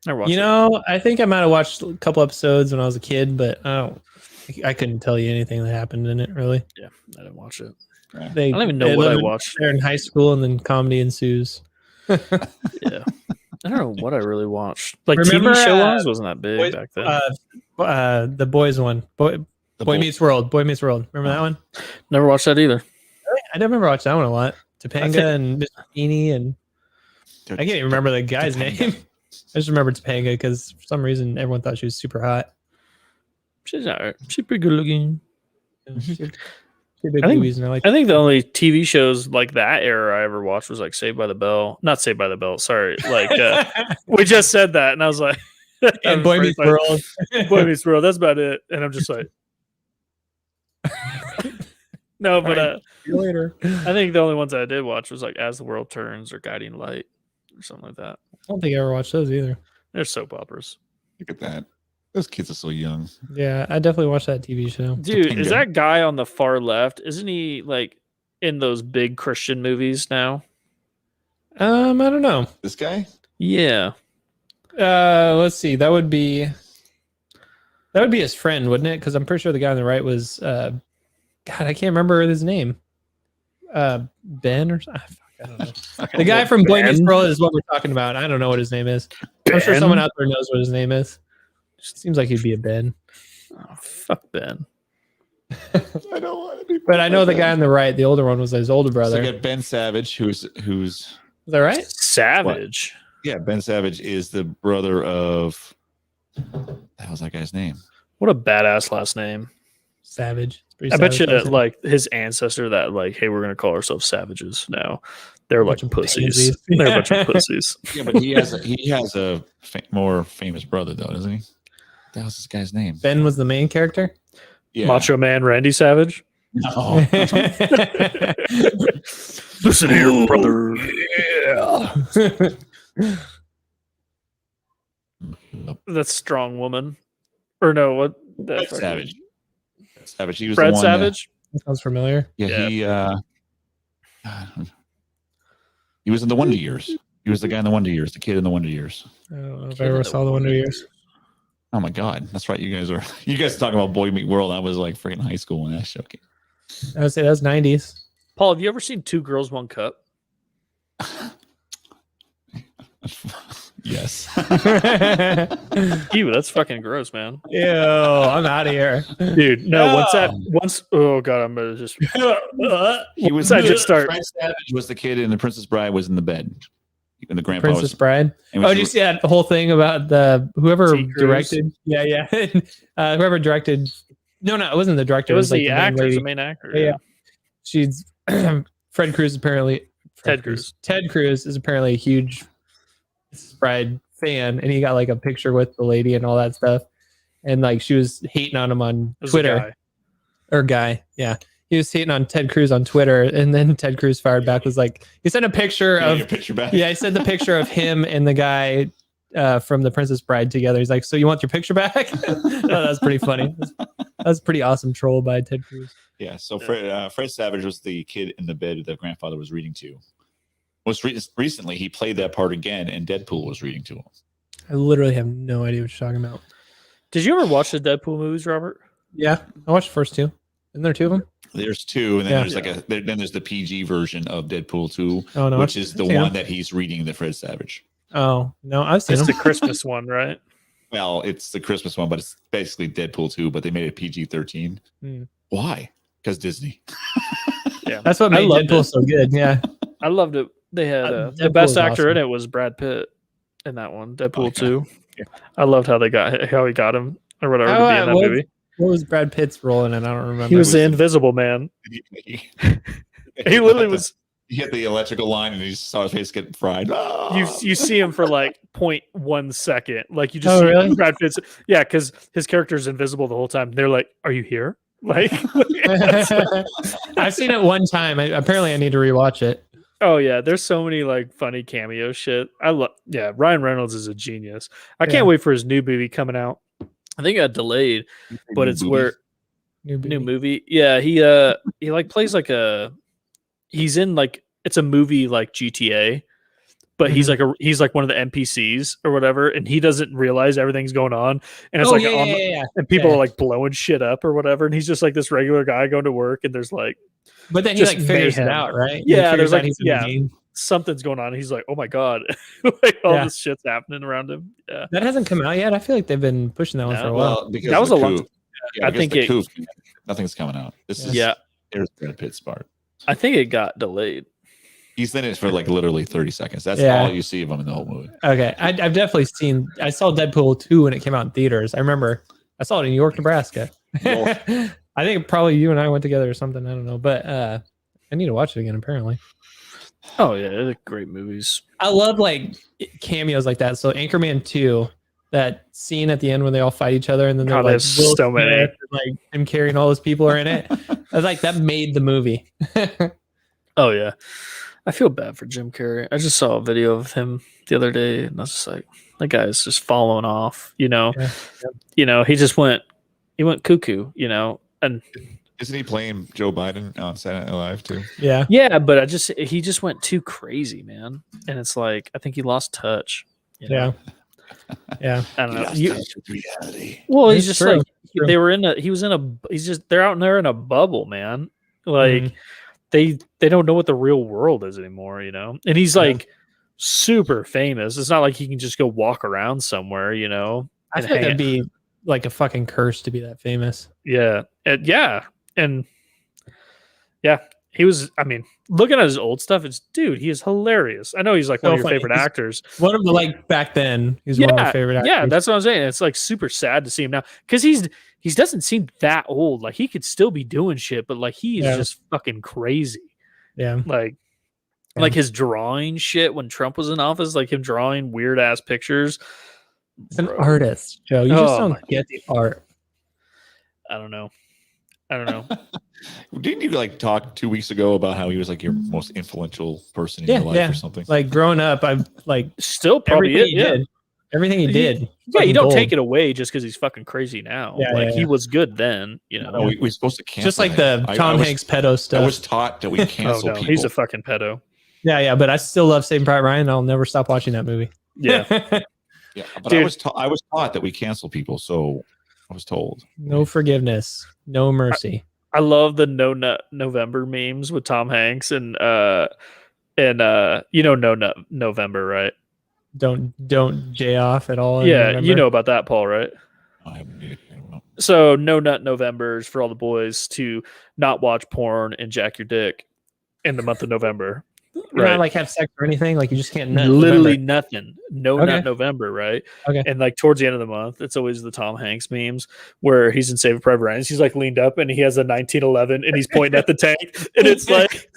Never watched You it. know, I think I might have watched a couple episodes when I was a kid, but I couldn't tell you anything that happened in it. Really, Yeah, I didn't watch it. they, I don't even know they what I live watched. They're in high school, and then comedy ensues. Yeah, I don't know what I really watched. Like Remember, TV show wise, wasn't that big Boys- back then. The boys one, Boy Meets World. Boy Meets World. Remember that one? Never watched that either. I remember watching that one a lot. Topanga and Mr. Feeney, and I can't even remember the guy's name. I just remember Topanga because for some reason everyone thought she was super hot. She's alright. She's pretty good looking. She had big I think- boobies, and I like. I think the only TV shows like that era I ever watched was like Saved by the Bell. Not Saved by the Bell. Sorry, like we just said that, and I was like, and Boy Meets World. Boy Meets World. That's about it. And I'm just like, no, but See you later. I think the only ones I did watch was like As the World Turns or Guiding Light or something like that. I don't think I ever watched those either. They're soap operas. Look at that. Those kids are so young. Yeah, I definitely watched that TV show. Dude, is Topanga. that guy on the far left? Isn't he like in those big Christian movies now? I don't know. This guy? Yeah. Let's see. That would be his friend, wouldn't it? Because I'm pretty sure the guy on the right was God, I can't remember his name. Ben or something. I don't know. The guy from Boy Meets World is what we're talking about. I don't know what his name is. I'm sure Ben? someone out there knows what his name is. Seems like he'd be a Ben. Oh, fuck Ben. I don't want to be. But I know the guy on the right, the older one, was his older So brother. I got Ben Savage, who's Is that right? Savage. yeah, Ben Savage is the brother of. That was that guy's name. What a badass last name. Savage. It's pretty I bet you savage last name. like his ancestor that like, hey, we're gonna call ourselves savages now. They're like Bunch of pussies. pansies. They're a bunch of pussies. Yeah, but he has a more famous brother though, doesn't he? That was this guy's name. Ben was the main character. Yeah. Macho Man Randy Savage. No. Listen here, brother. That's Strong Woman. Or no, what? That fucking- Savage. Savage. He was Fred the one Savage. That sounds familiar. He was in the Wonder Years. He was the guy in the Wonder Years, the kid in the Wonder Years. I don't know if I ever saw the Wonder Years. Oh my God, that's right. You guys are talking about Boy Meet World. I was like freaking high school when that show came. I would say that's 90s. Paul, have you ever seen Two Girls, One Cup? Yes. Ew, that's fucking gross, man. Ew, I'm out of here. Dude, no, once oh god, I'm gonna just He was. I just start Fred Savage was the kid, and the Princess Bride was in the bed. And the grandpa Princess was. Bride. and Oh, was- did you see that whole thing about the whoever T. Cruz? directed? Yeah. Whoever directed. No, it wasn't the director. it was like the main actor, lady. the main actor. Yeah. She's Fred Cruz apparently. Ted Cruz. Ted Cruz is apparently a huge Princess Bride fan, and he got like a picture with the lady and all that stuff. And like she was hating on him on It was a Twitter. guy. Yeah. He was hating on Ted Cruz on Twitter, and then Ted Cruz fired back. Was like, he sent a picture Get of your picture back. Yeah, I sent the picture of him and the guy from The Princess Bride together. He's like, "So you want your picture back?" Oh, that was pretty funny. That was a pretty awesome troll by Ted Cruz. Yeah. So Fred Savage was the kid in the bed that grandfather was reading to. Most recently, he played that part again, and Deadpool was reading to him. I literally have no idea what you're talking about. Did you ever watch the Deadpool movies, Robert? Yeah, I watched the first two. Isn't there two of them? There's two, and then Yeah. then there's the PG version of Deadpool 2, Oh no, which is the I've seen one them. that he's reading the Fred Savage. Oh no, I've seen It's them. the Christmas one, right? Well, it's the Christmas one, but it's basically Deadpool 2, but they made it PG-13. Hmm. Why? Because Disney. Yeah. That's what I made loved Deadpool it. so good. Yeah, I loved it. They had the Deadpool best was actor awesome. in it was Brad Pitt in that one, Deadpool Okay. 2. Yeah. I loved how he got him or whatever How, to be in that what- movie. what was Brad Pitt's role in it? I don't remember. He was the was- Invisible Man. he He literally was. He hit the electrical line, and he saw his face get fried. You see him for like 0.1 second. Like you just Oh, see really? Brad Pitt's. Yeah, because his character's invisible the whole time. They're like, "Are you here?" Like, I've seen it one time. Apparently, I need to rewatch it. oh yeah, there's so many like funny cameo shit. I love. Yeah, Ryan Reynolds is a genius. I Yeah. can't wait for his new movie coming out. I think it got delayed, but it's where New movie. Yeah, he like plays like he's in like it's a movie like GTA, but he's like one of the NPCs or whatever, and he doesn't realize everything's going on, and it's and people are like blowing shit up or whatever, and he's just like this regular guy going to work, and there's like, but then he like figures it out, right? Yeah, there's like something's going on, and he's like, oh my god, like all this shit's happening around him. Yeah, that hasn't come out yet. I feel like they've been pushing that one for a while. Because that was a long. I think nothing's coming out. This is There's Brad Pitt's part. I think it got delayed. He's in it for like literally 30 seconds. That's all you see of him in the whole movie. Okay. I've definitely I saw Deadpool 2 when it came out in theaters. I remember I saw it in York, Nebraska. I think probably you and I went together or something. I don't know. But I need to watch it again, apparently. Oh, yeah. They're great movies. I love like cameos like that. So Anchorman 2, that scene at the end when they all fight each other and then they're like, so many. Like him carrying all those people are in it. I was like, that made the movie. Oh, yeah. I feel bad for Jim Carrey. I just saw a video of him the other day, and I was just like, that guy's just falling off, you know. Yeah. You know, he went cuckoo, you know. And isn't he playing Joe Biden on Saturday Night Live too? Yeah. Yeah, but he just went too crazy, man. And it's like, I think he lost touch. You know? Yeah. I don't know. Reality. Well, he's just like they're out there in a bubble, man. Like they don't know what the real world is anymore, you know? And he's like super famous. It's not like he can just go walk around somewhere, you know? I think that'd be like a fucking curse to be that famous. Yeah. And he was, I mean, looking at his old stuff, he is hilarious. I know he's like one of your favorite actors. One of the, like, back then, he's one of my favorite actors. Yeah, that's what I'm saying. It's like super sad to see him now because he doesn't seem that old. Like he could still be doing shit, but like he is just fucking crazy. Yeah. Like his drawing shit when Trump was in office, like him drawing weird ass pictures. It's an artist, Joe. You just don't get the art. I don't know. Didn't you like talk 2 weeks ago about how he was like your most influential person in your life or something? Like growing up, I've like still probably everything he did. Yeah, you don't take it away just because he's fucking crazy now. Yeah, he was good then, you know. No, we're supposed to cancel just like the Tom Hanks pedo stuff. I was taught that we cancel people. He's a fucking pedo. Yeah, but I still love Saving Private Ryan. I'll never stop watching that movie. Yeah. Yeah, but dude, I was taught that we cancel people, so I was told. No forgiveness, no mercy. I love the No Nut November memes with Tom Hanks and you know No Nut November, right? Don't J off at all. Yeah, you know about that, Paul, right? I haven't. So No Nut November is for all the boys to not watch porn and jack your dick in the month of November. Right, not like have sex or anything. Like you just can't. Literally nothing. Nut November, right? Okay. And like towards the end of the month, it's always the Tom Hanks memes where he's in Saving Private Ryan. He's like leaned up and he has a 1911 and he's pointing at the tank, and it's like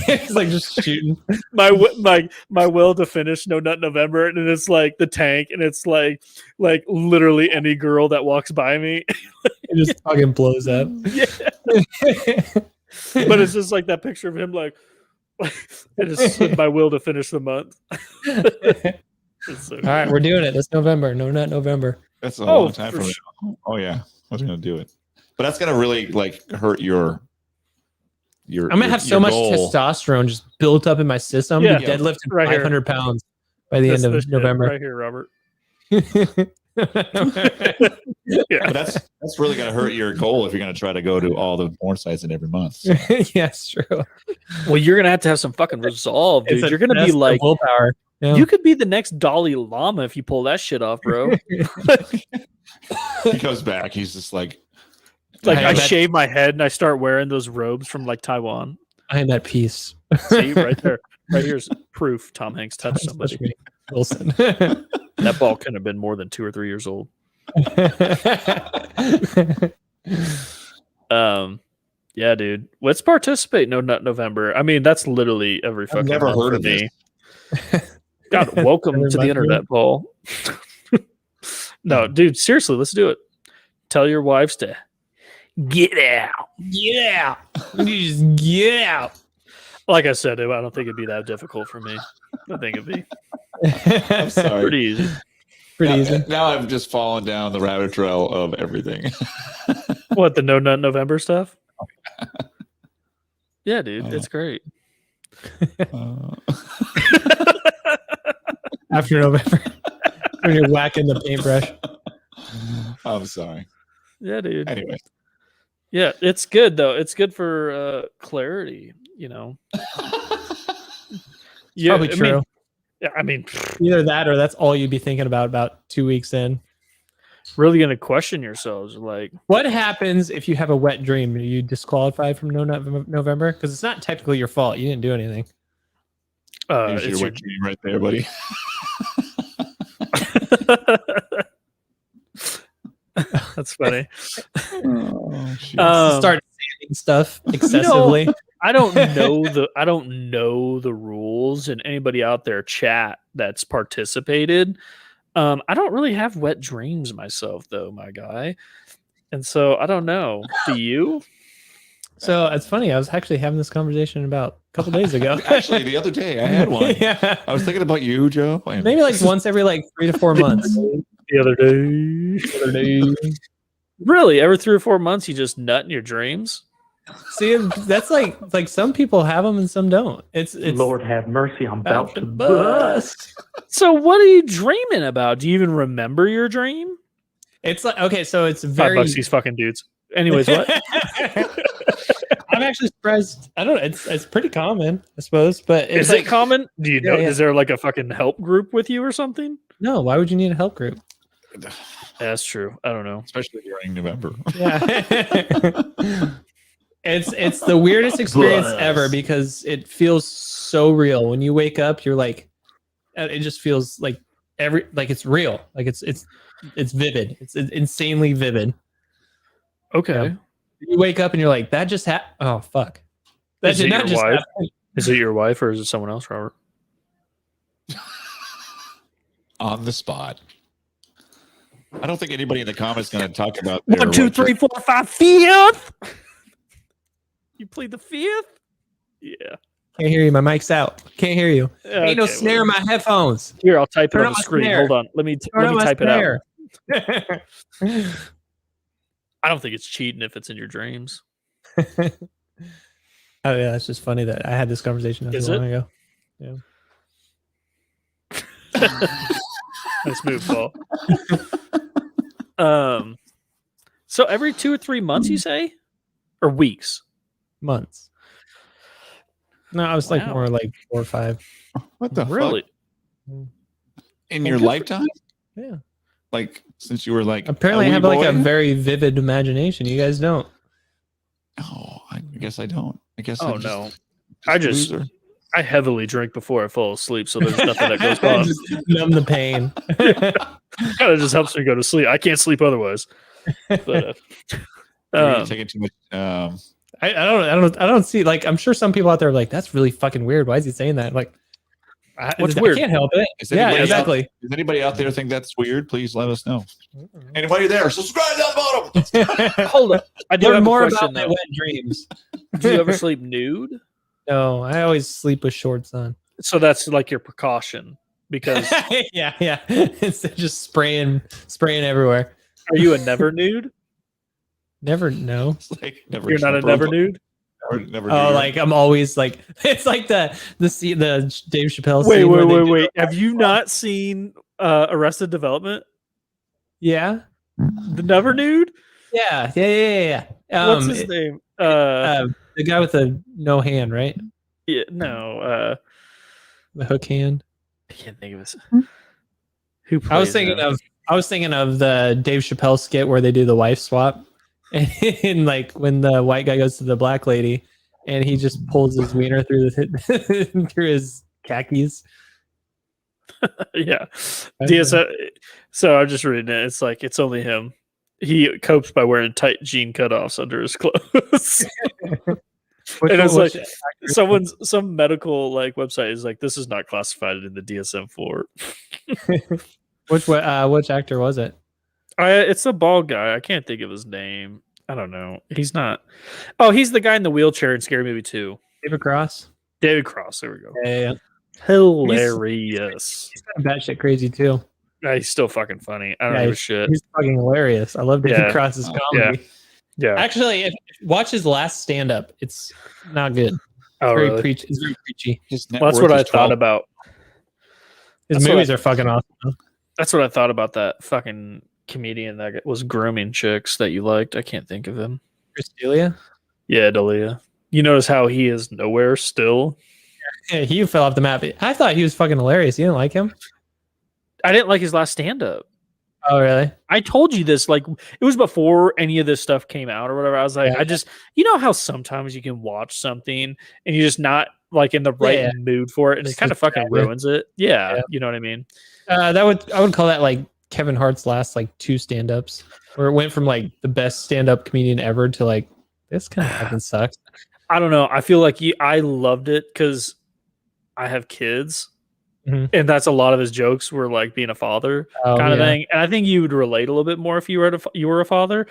he's like just shooting. My will to finish No Nut November, and it's like the tank, and it's like literally any girl that walks by me, it just fucking blows up. Yeah. But it's just like that picture of him like. It is my will to finish the month. So all right, we're doing it this November. No Nut November. That's a long time from now. Oh yeah, I was gonna do it, but that's gonna really like hurt your. I'm gonna have so much testosterone just built up in my system. Yeah, deadlifting right 500 pounds by the end of November. Right here, Robert. Yeah, but that's really gonna hurt your goal if you're gonna try to go to all the porn sites in every month. So. Yeah, it's true. Well, you're gonna have to have some fucking resolve, dude. You're gonna be like willpower. Yeah. You could be the next Dalai Lama if you pull that shit off, bro. He comes back. He's just like I shave my head and I start wearing those robes from like Taiwan. I am at peace. See, right there. Right here's proof Tom Hanks touched somebody. Wilson. That ball couldn't have been more than 2 or 3 years old. Yeah, dude. Let's participate. No Nut November. I mean, that's literally every fucking. I've never heard of me. God, welcome to the internet, Paul. No, dude. Seriously, let's do it. Tell your wives to get out. Get out. You just get out. Like I said, I don't think it'd be that difficult for me. I think it'd be. I'm sorry. Pretty easy. Pretty easy. Now I've just fallen down the rabbit trail of everything. What, the No Nut November stuff? Yeah, dude, it's great. After November, when you're whacking the paintbrush. I'm sorry. Yeah, dude. Anyway. Yeah, it's good though. It's good for clarity, It's probably true. I mean, either that or that's all you'd be thinking about 2 weeks in. Really going to question yourselves. Like, what happens if you have a wet dream? Are you disqualified from November? Because it's not technically your fault. You didn't do anything. It's your wet dream right there, buddy. That's funny. Start saying stuff excessively. I don't know the rules, and anybody out there chat that's participated. I don't really have wet dreams myself, though, my guy, and so I don't know. Do you? So it's funny. I was actually having this conversation about a couple days ago. Actually, the other day I had one. Yeah. I was thinking about you, Joe. Maybe like once every 3 to 4 months. The other day. Really? Every 3 or 4 months, you just nut in your dreams? See, that's like some people have them and some don't. It's Lord have mercy, I'm about to bust. So what are you dreaming about? Do you even remember your dream? It's like, okay, so it's very $5 these fucking dudes. Anyways, what? I'm actually surprised. I don't know. It's pretty common, I suppose, but is it common? Do you know? Yeah. Is there like a fucking help group with you or something? No. Why would you need a help group? That's true. I don't know. Especially during November. Yeah. It's the weirdest experience ever because it feels so real. When you wake up, you're like, it just feels like it's real. Like it's vivid. It's insanely vivid. Okay. Yeah. You wake up and you're like, that just happened. Oh fuck. That did not just happen. Is it your wife or is it someone else, Robert? On the spot. I don't think anybody in the comments is going to talk about their 1, 2, 3, 4, 5, 5th. You played the 5th? Yeah. Can't hear you. My mic's out. Can't hear you. Okay, ain't no snare in my headphones. Here, I'll type it on the screen. Snare. Hold on. Let me type it out. I don't think it's cheating if it's in your dreams. Oh yeah, it's just funny that I had this conversation not too long ago. Yeah. Nice move, Paul. So every 2 or 3 months, you say, or weeks? Months. No, I was like more like 4 or 5. What the really? Fuck? In your lifetime? Yeah. Like since you were like apparently I have like a very vivid imagination. You guys don't. Oh, I guess I don't. I guess. Oh no. I heavily drink before I fall asleep, so there's nothing that goes on. Just numb the pain. Kind of just helps me go to sleep. I can't sleep otherwise. But you're taking too much. I don't see, like, I'm sure some people out there are like, that's really fucking weird. Why is he saying that? Like, what's weird? I can't help it. Yeah, exactly. Does anybody out there think that's weird? Please let us know. Anybody there? Subscribe down the bottom. Hold on. I do have more a question, about my wet dreams. Do you ever sleep nude? No, I always sleep with shorts on. So that's like your precaution because yeah. It's just spraying everywhere. Are you a never nude? Never, no. Like never. You're not a never nude. Never oh, nude. Like I'm always like it's like the Dave Chappelle. Wait. Have you not seen Arrested Development? Yeah. The never nude. Yeah. What's his name? The guy with the no hand, right? Yeah, no. The hook hand. I can't think of it. Who? I was thinking of the Dave Chappelle skit where they do the wife swap, and like when the white guy goes to the black lady, and he just pulls his wiener through through his khakis. Yeah, so I'm just reading it. It's like it's only him. He copes by wearing tight jean cutoffs under his clothes. And it's like some medical like website is like, this is not classified in the DSM-4. Which actor was it? It's a bald guy. I can't think of his name. I don't know. He's not. Oh, he's the guy in the wheelchair in Scary Movie 2. David Cross. There we go. Yeah. Hilarious. He's kind of batshit crazy too. He's still fucking funny. I don't give a shit. He's fucking hilarious. I love David Cross's comedy. Yeah. Actually, watch his last stand up. It's not good. Oh, Very really? It's very preachy. His net Well, that's worth what I is thought 12 about. His That's what movies I- are fucking awesome. That's what I thought about that fucking comedian that was grooming chicks that you liked. I can't think of him. Chris D'Elia? Yeah, Dalia. You notice how he is nowhere still? Yeah, he fell off the map. I thought he was fucking hilarious. You didn't like him? I didn't like his last stand-up. Oh, really? I told you this, like, it was before any of this stuff came out or whatever. I was like, Yeah. you know how sometimes you can watch something and you're just not like in the right Yeah. mood for it, and it Just kind of look fucking at it. ruins it. Yeah, Yeah. you know what I mean? I would call that like Kevin Hart's last like 2 stand-ups, where it went from like the best stand-up comedian ever to like this kind of fucking sucks. I don't know. I feel like I loved it because I have kids, Mhm. and that's a lot of his jokes were like being a father Oh, kind of yeah. thing. And I think you would relate a little bit more if you were a father,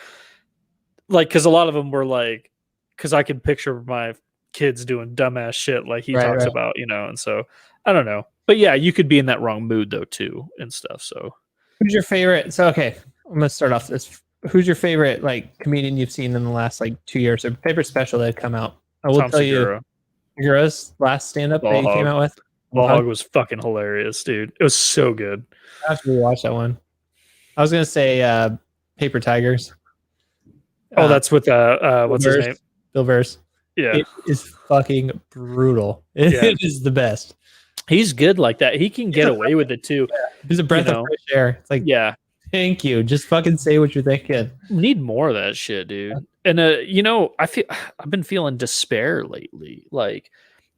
like because a lot of them were like, because I could picture my kids doing dumbass shit like he talks Right. about, and so I don't know. But yeah, you could be in that wrong mood though too and stuff. So Who's your favorite? So okay, I'm gonna start off this. Who's your favorite like comedian you've seen in the last like 2 years, or favorite special that had come out? I will Tom tell Segura. you, Segura's last stand-up that he Ball came Hog. out with. Ball Hog was fucking hilarious, dude. It was so good. I have to rewatch that one. I was gonna say Paper Tigers. Oh, that's with what's his Verse. name? Bill Verse. Yeah, It is fucking brutal. Yeah. It is the best. he's good like that. He can get away with it too. He's a breath You of know. fresh air. It's like, Yeah, thank you. Just fucking say what you're thinking. need more of that shit, dude. And I've been feeling despair lately. Like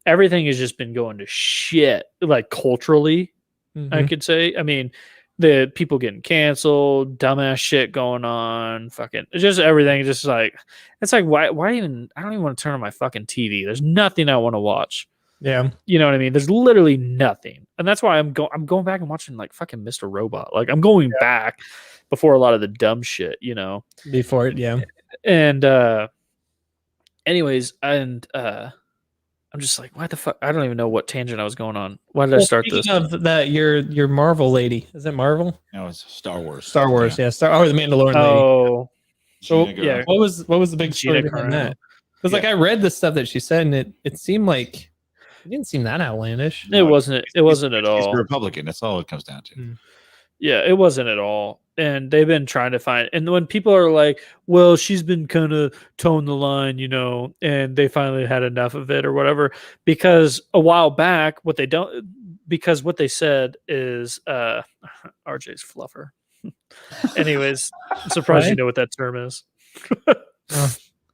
everything has just been going to shit. Like culturally, I Mhm. could say. I mean, the people getting canceled, dumbass shit going on, fucking just everything. Just like it's like why even? I don't even want to turn on my fucking TV. There's nothing I want to watch. Yeah. You know what I mean? There's literally nothing, and that's why I'm going back and watching like fucking Mr. Robot. Like I'm going back before a lot of the dumb shit. Before it, yeah. And anyways, and I'm just like, why the fuck? I don't even know what tangent I was going on. Why did I start this? Speaking of that, your Marvel lady. Is it Marvel? No, it's Star Wars. Star Wars, yeah. Oh, the Mandalorian lady. Oh, so Gina Garano. yeah, What was the big story Gina behind Garano. that? Because like I read the stuff that she said, and it seemed like it didn't seem that outlandish. it wasn't. It wasn't at He's all. a Republican. That's all it comes down to. Mm. Yeah, it wasn't at all. And they've been trying to find. And when people are like, "Well, she's been kind of towing the line," and they finally had enough of it or whatever, because a while back, what they said is, RJ's fluffer. Anyways, I'm surprised you Right? know what that term is.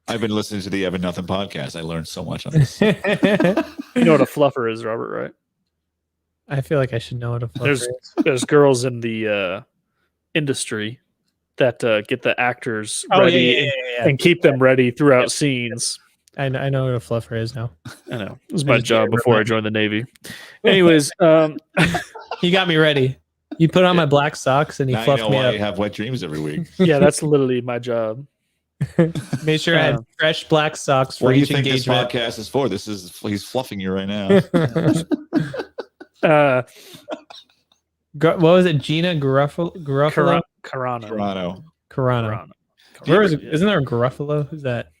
I've been listening to the EveryNothing podcast. I learned so much on this. You know what a fluffer is, Robert, right? I feel like I should know what a fluffer There's is. there's girls in the industry that get the actors Oh, ready yeah. and keep them ready throughout scenes. I know what a fluffer is now. I know. It was my just job can't before I remember. joined the Navy. Anyways, You got me ready. You put on my black socks and you Now you fluffed know me why up. you have wet dreams every week. yeah, that's literally my job. Made sure I had fresh black socks for What do you each think this engagement. podcast is for? He's fluffing you right now. What was it? Gina Garofalo? Carano. Toronto. Carano. Where is it? Isn't there a Garofalo? Who's that?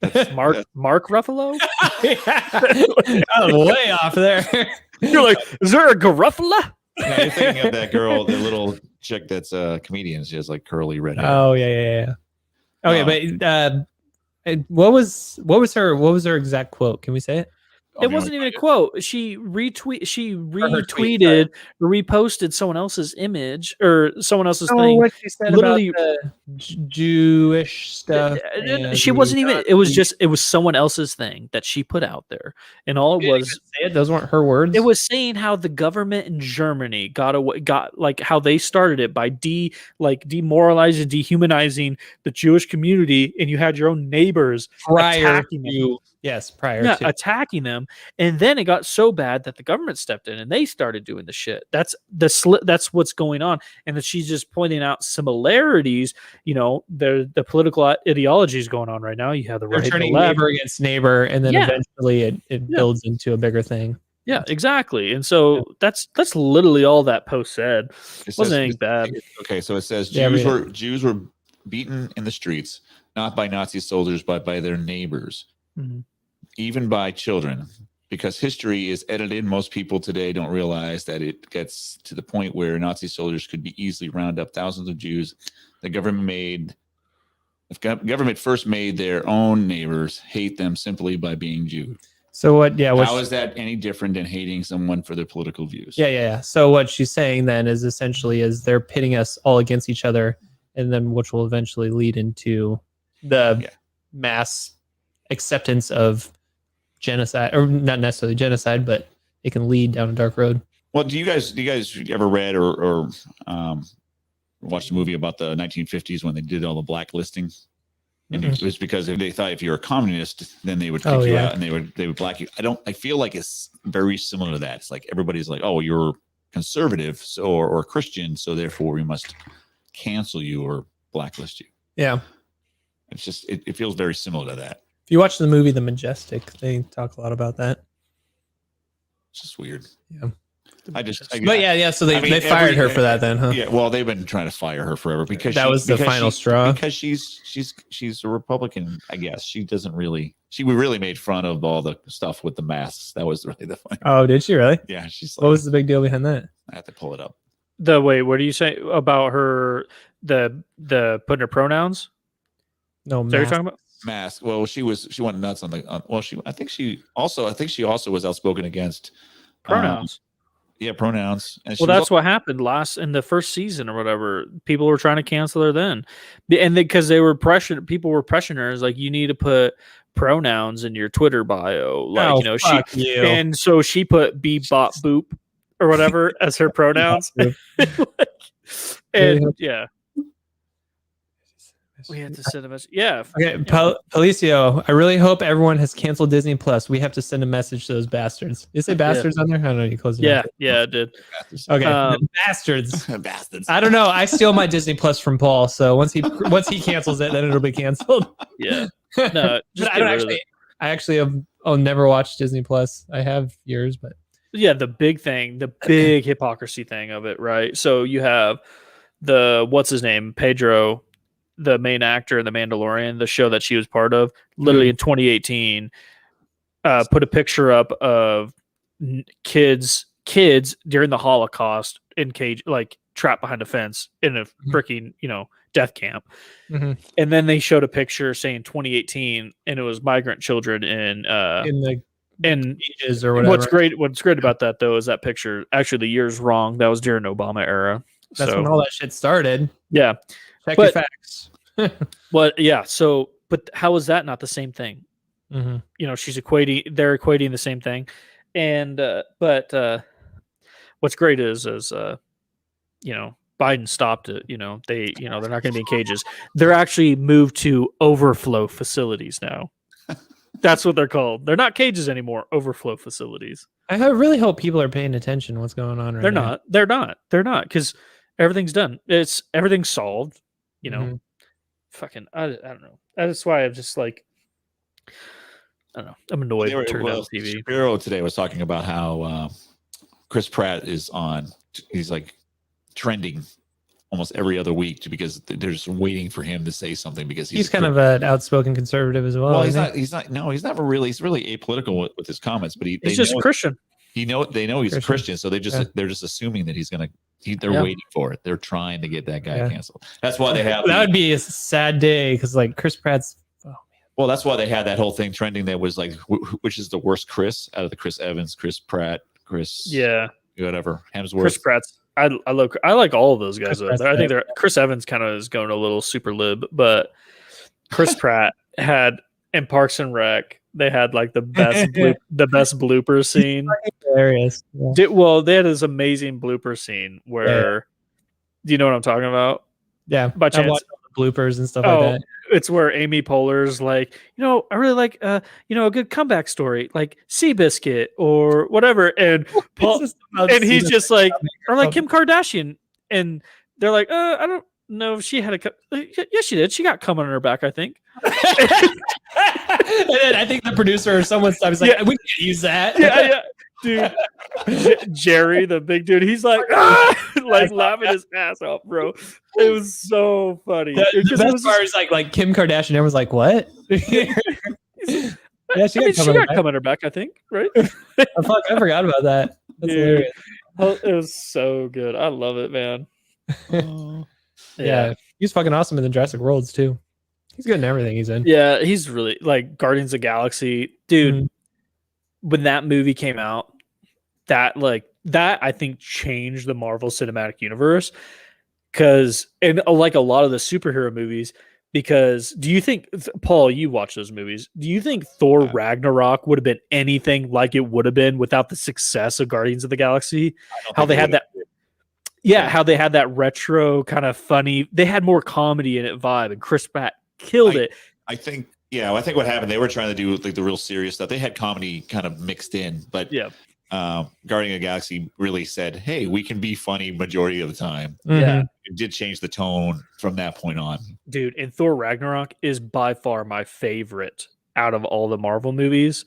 Mark Ruffalo? I was way off there. You're like, is there a Garofalo? No, you're thinking of that girl, the little chick that's a comedian. She has like curly red hair. Oh yeah. Okay, but what was her exact quote? Can we say it? It wasn't even a quote. She retweeted tweet, or reposted someone else's image or someone else's Oh, thing. what she said Literally- about the Jewish stuff. and She wasn't even. It was someone else's thing that she put out there, and all it You didn't was. even say it. Those weren't her words. It was saying how the government in Germany got like how they started it by demoralizing, dehumanizing the Jewish community, and you had your own neighbors prior attacking them. to prior Yeah, to attacking them, and then it got so bad that the government stepped in and they started doing the shit. That's what's going on, and that she's just pointing out similarities. The political ideologies going on right now. You have the they're right, the turning left. neighbor against neighbor, and then Yeah. eventually it builds into a bigger thing. Yeah, exactly. And so that's literally all that post said. It Wasn't says- anything bad. Okay, so it says Yeah, Jews were beaten in the streets. not by Nazi soldiers, but by their neighbors, even by children. Because history is edited. Most people today don't realize that it gets to the point where Nazi soldiers could be easily round up thousands of Jews. The government first made their own neighbors hate them simply by being Jew. So what? Yeah. How is that any different than hating someone for their political views? Yeah. So what she's saying then is essentially is they're pitting us all against each other, and then which will eventually lead into the mass acceptance of genocide, or not necessarily genocide, but it can lead down a dark road. Well, do you guys ever read or watched a movie about the 1950s when they did all the blacklisting? And it was because they thought if you're a communist, then they would kick you out and they would black you. I feel like it's very similar to that. It's like everybody's like, oh, you're conservative, so or Christian, so therefore we must cancel you or blacklist you. Yeah. It's just it feels very similar to that. If you watch the movie The Majestic, they talk a lot about that. It's just weird. Yeah. So they fired her for that then, huh? Yeah, well, they've been trying to fire her forever because that was the final straw. Because she's a Republican, I guess. She really made fun of all the stuff with the masks. That was really the funny. Oh, did she really? Yeah, she's like, what was the big deal behind that? I have to pull it up. What do you say about her? The putting her pronouns? No, is that what you're talking about? Mask. Well, she went nuts on I think she also was outspoken against pronouns. Pronouns. And that's what happened in the first season or whatever. People were trying to cancel her then, and because people were pressuring her, is like, you need to put pronouns in your Twitter bio, like and so she put beep bop boop or whatever as her pronouns, and yeah. We had to send a message. Yeah. Okay, Policio, I really hope everyone has canceled Disney Plus. We have to send a message to those bastards. Did you say bastards on there? I don't know. You closed it. Yeah, it did. Okay, bastards. Bastards. I don't know. I steal my Disney Plus from Paul, so once he cancels it, then it'll be canceled. Yeah. No, I'll never watch Disney Plus. I have yours, but yeah, the big hypocrisy thing of it, right? So you have what's his name, Pedro, the main actor in The Mandalorian, the show that she was part of, literally in 2018, put a picture up of kids during the Holocaust in cage, like trapped behind a fence in a freaking, death camp. Mm-hmm. And then they showed a picture saying 2018, and it was migrant children in cages or whatever. What's great about that though is that picture, actually the year's wrong. That was during Obama era. That's when all that shit started. Yeah. Check your facts. But how is that not the same thing? Mm-hmm. They're equating the same thing. And but what's great is Biden stopped it. They're not going to be in cages. They're actually moved to overflow facilities now. That's what they're called. They're not cages anymore. Overflow facilities. I really hope people are paying attention to what's going on right now. They're not because everything's done. Everything's solved. Mm-hmm. Fucking, I don't know. That's why I'm just like, I don't know. I'm annoyed to turn on TV. Shapiro today was talking about how Chris Pratt he's like trending almost every other week because they're just waiting for him to say something because he's kind of an outspoken conservative as well. Well, he's not really. He's really apolitical with his comments, but he's just Christian. They know he's a Christian, so they're just assuming that he's gonna. They're waiting for it. They're trying to get that guy canceled. That's why they have. That would be a sad day because Chris Pratt's. Oh man. Well, that's why they had that whole thing trending. That was like, which is the worst Chris out of the Chris Evans, Chris Pratt, Chris. Yeah. Whatever. Hemsworth. Chris Pratt's. I like all of those guys. I think Chris Evans kind of is going a little super lib, but Chris Pratt had in Parks and Rec. They had like the best blooper scene. Hilarious. Yeah. They had this amazing blooper scene where, do you know what I'm talking about? Yeah, by chance, the bloopers and stuff like that. It's where Amy Poehler's like, I really like, a good comeback story, like Seabiscuit or whatever, and Paul, and he's just like, or like Kim Kardashian, and they're like, I don't know if she had yes, she did. She got cum on her back, I think. And then I think the producer or someone was like, we can't use that. Yeah, dude. Jerry, the big dude, he's like, like laughing his ass off, bro. It was so funny. The best part is like Kim Kardashian. Everyone's like, "What?" Yeah, she got cum on her back, I think, right? I forgot about that. That's hilarious. Oh, it was so good. I love it, man. Yeah, he's fucking awesome in the Jurassic Worlds too. He's good in everything he's in. Yeah, he's really like Guardians of the Galaxy, dude. When that movie came out, that I think changed the Marvel Cinematic Universe. Because like a lot of the superhero movies. Because do you think, Paul, you watch those movies? Do you think Thor Ragnarok would have been anything like it would have been without the success of Guardians of the Galaxy? How they had that, how they had that retro kind of funny. They had more comedy in it vibe, and Chris Pratt killed it. I think what happened. They were trying to do like the real serious stuff. They had comedy kind of mixed in, but Guardian of the Galaxy really said, "Hey, we can be funny majority of the time." Yeah, it did change the tone from that point on. Dude, and Thor Ragnarok is by far my favorite out of all the Marvel movies.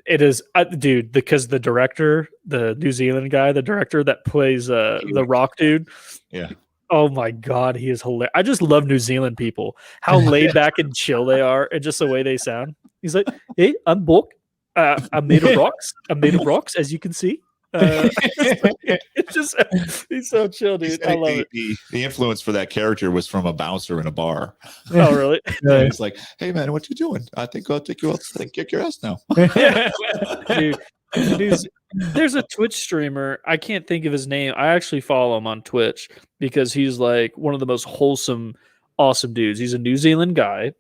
It is, dude, because the director, the New Zealand guy, the director that plays the Rock dude. Yeah. Oh my God, he is hilarious. I just love New Zealand people. How laid back and chill they are, and just the way they sound. He's like, "Hey, I'm Brach. I'm made of rocks. I'm made of rocks, as you can see." It's just he's so chill, dude. I love it. The influence for that character was from a bouncer in a bar. Oh, really? It's like, "Hey, man, what you doing? I think I'll take you out and kick your ass now." Dude, there's a Twitch streamer. I can't think of his name. I actually follow him on Twitch because he's like one of the most wholesome, awesome dudes. He's a New Zealand guy.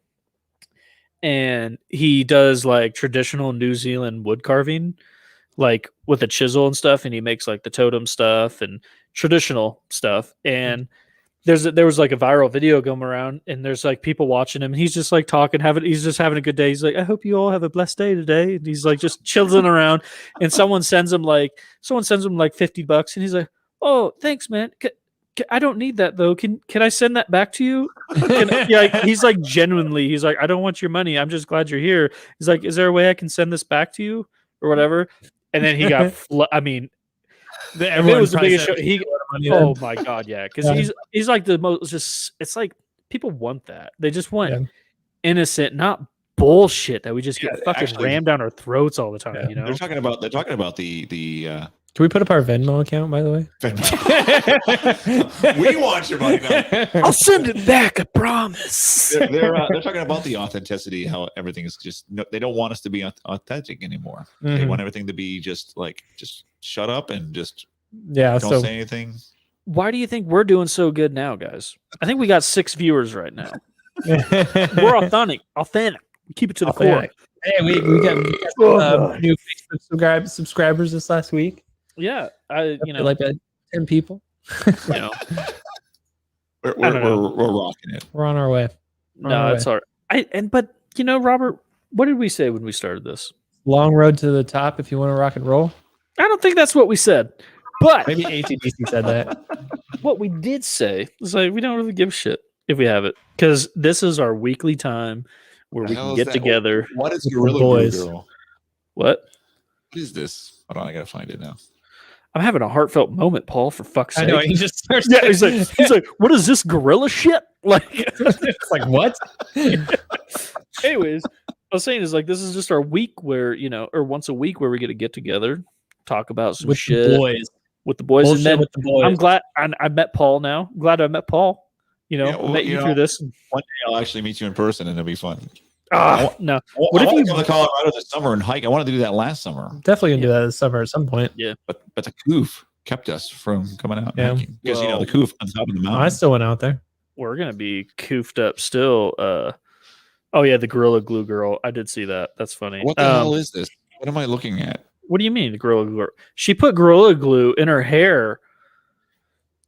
And he does like traditional New Zealand wood carving, like with a chisel and stuff. And he makes like the totem stuff and traditional stuff. And there was like a viral video going around, and there's like people watching him. And he's just like talking, he's just having a good day. He's like, "I hope you all have a blessed day today." And he's like just chilling around. And someone sends him like $50, and he's like, "Oh, thanks, man. I don't need that though. Can I send that back to you?" He's like genuinely. He's like, "I don't want your money. I'm just glad you're here." He's like, "Is there a way I can send this back to you or whatever?" And then he got. I mean, it was the biggest show. Oh my God, yeah, because he's like the most. Just it's like people want that. They just want innocent, not bullshit that we just get fucking rammed down our throats all the time. You know, they're talking about the. Can we put up our Venmo account, by the way? We want your money now. I'll send it back, I promise. They're talking about the authenticity, how everything is just, they don't want us to be authentic anymore. They want everything to be just shut up and just don't say anything. Why do you think we're doing so good now, guys? I think we got 6 viewers right now. We're authentic. We keep it to the core. Hey, we got new Facebook subscribers this last week. Yeah, like 10 people. You know, we're rocking it. We're on our way. It's all right. But Robert, what did we say when we started this? Long road to the top. If you want to rock and roll. I don't think that's what we said. But maybe ATDC said that. What we did say is like we don't really give a shit if we have it, because this is our weekly time where we can get together. What is Gorilla Glue Girl? What is this? Hold on, I gotta find it now. I'm having a heartfelt moment, Paul. For fuck's sake! I know he just starts. Yeah, he's like, what is this gorilla shit? Like, it's like what? Anyways, I was saying is like this is just our week where or once a week where we get together, talk about some shit with the boys. Bullshit and then with the boys. I'm glad I met Paul now. I'm glad I met Paul. Met you through this. One day I'll actually meet you in person, and it'll be fun. No. What if you come to Colorado this summer and hike? I wanted to do that last summer. Definitely gonna do that this summer at some point. Yeah, but the coof kept us from coming out and hiking because the coof on top of the mountain. I still went out there. We're gonna be coofed up still. Oh yeah, the Gorilla Glue Girl. I did see that. That's funny. What the hell is this? What am I looking at? What do you mean the Gorilla Glue? She put Gorilla Glue in her hair,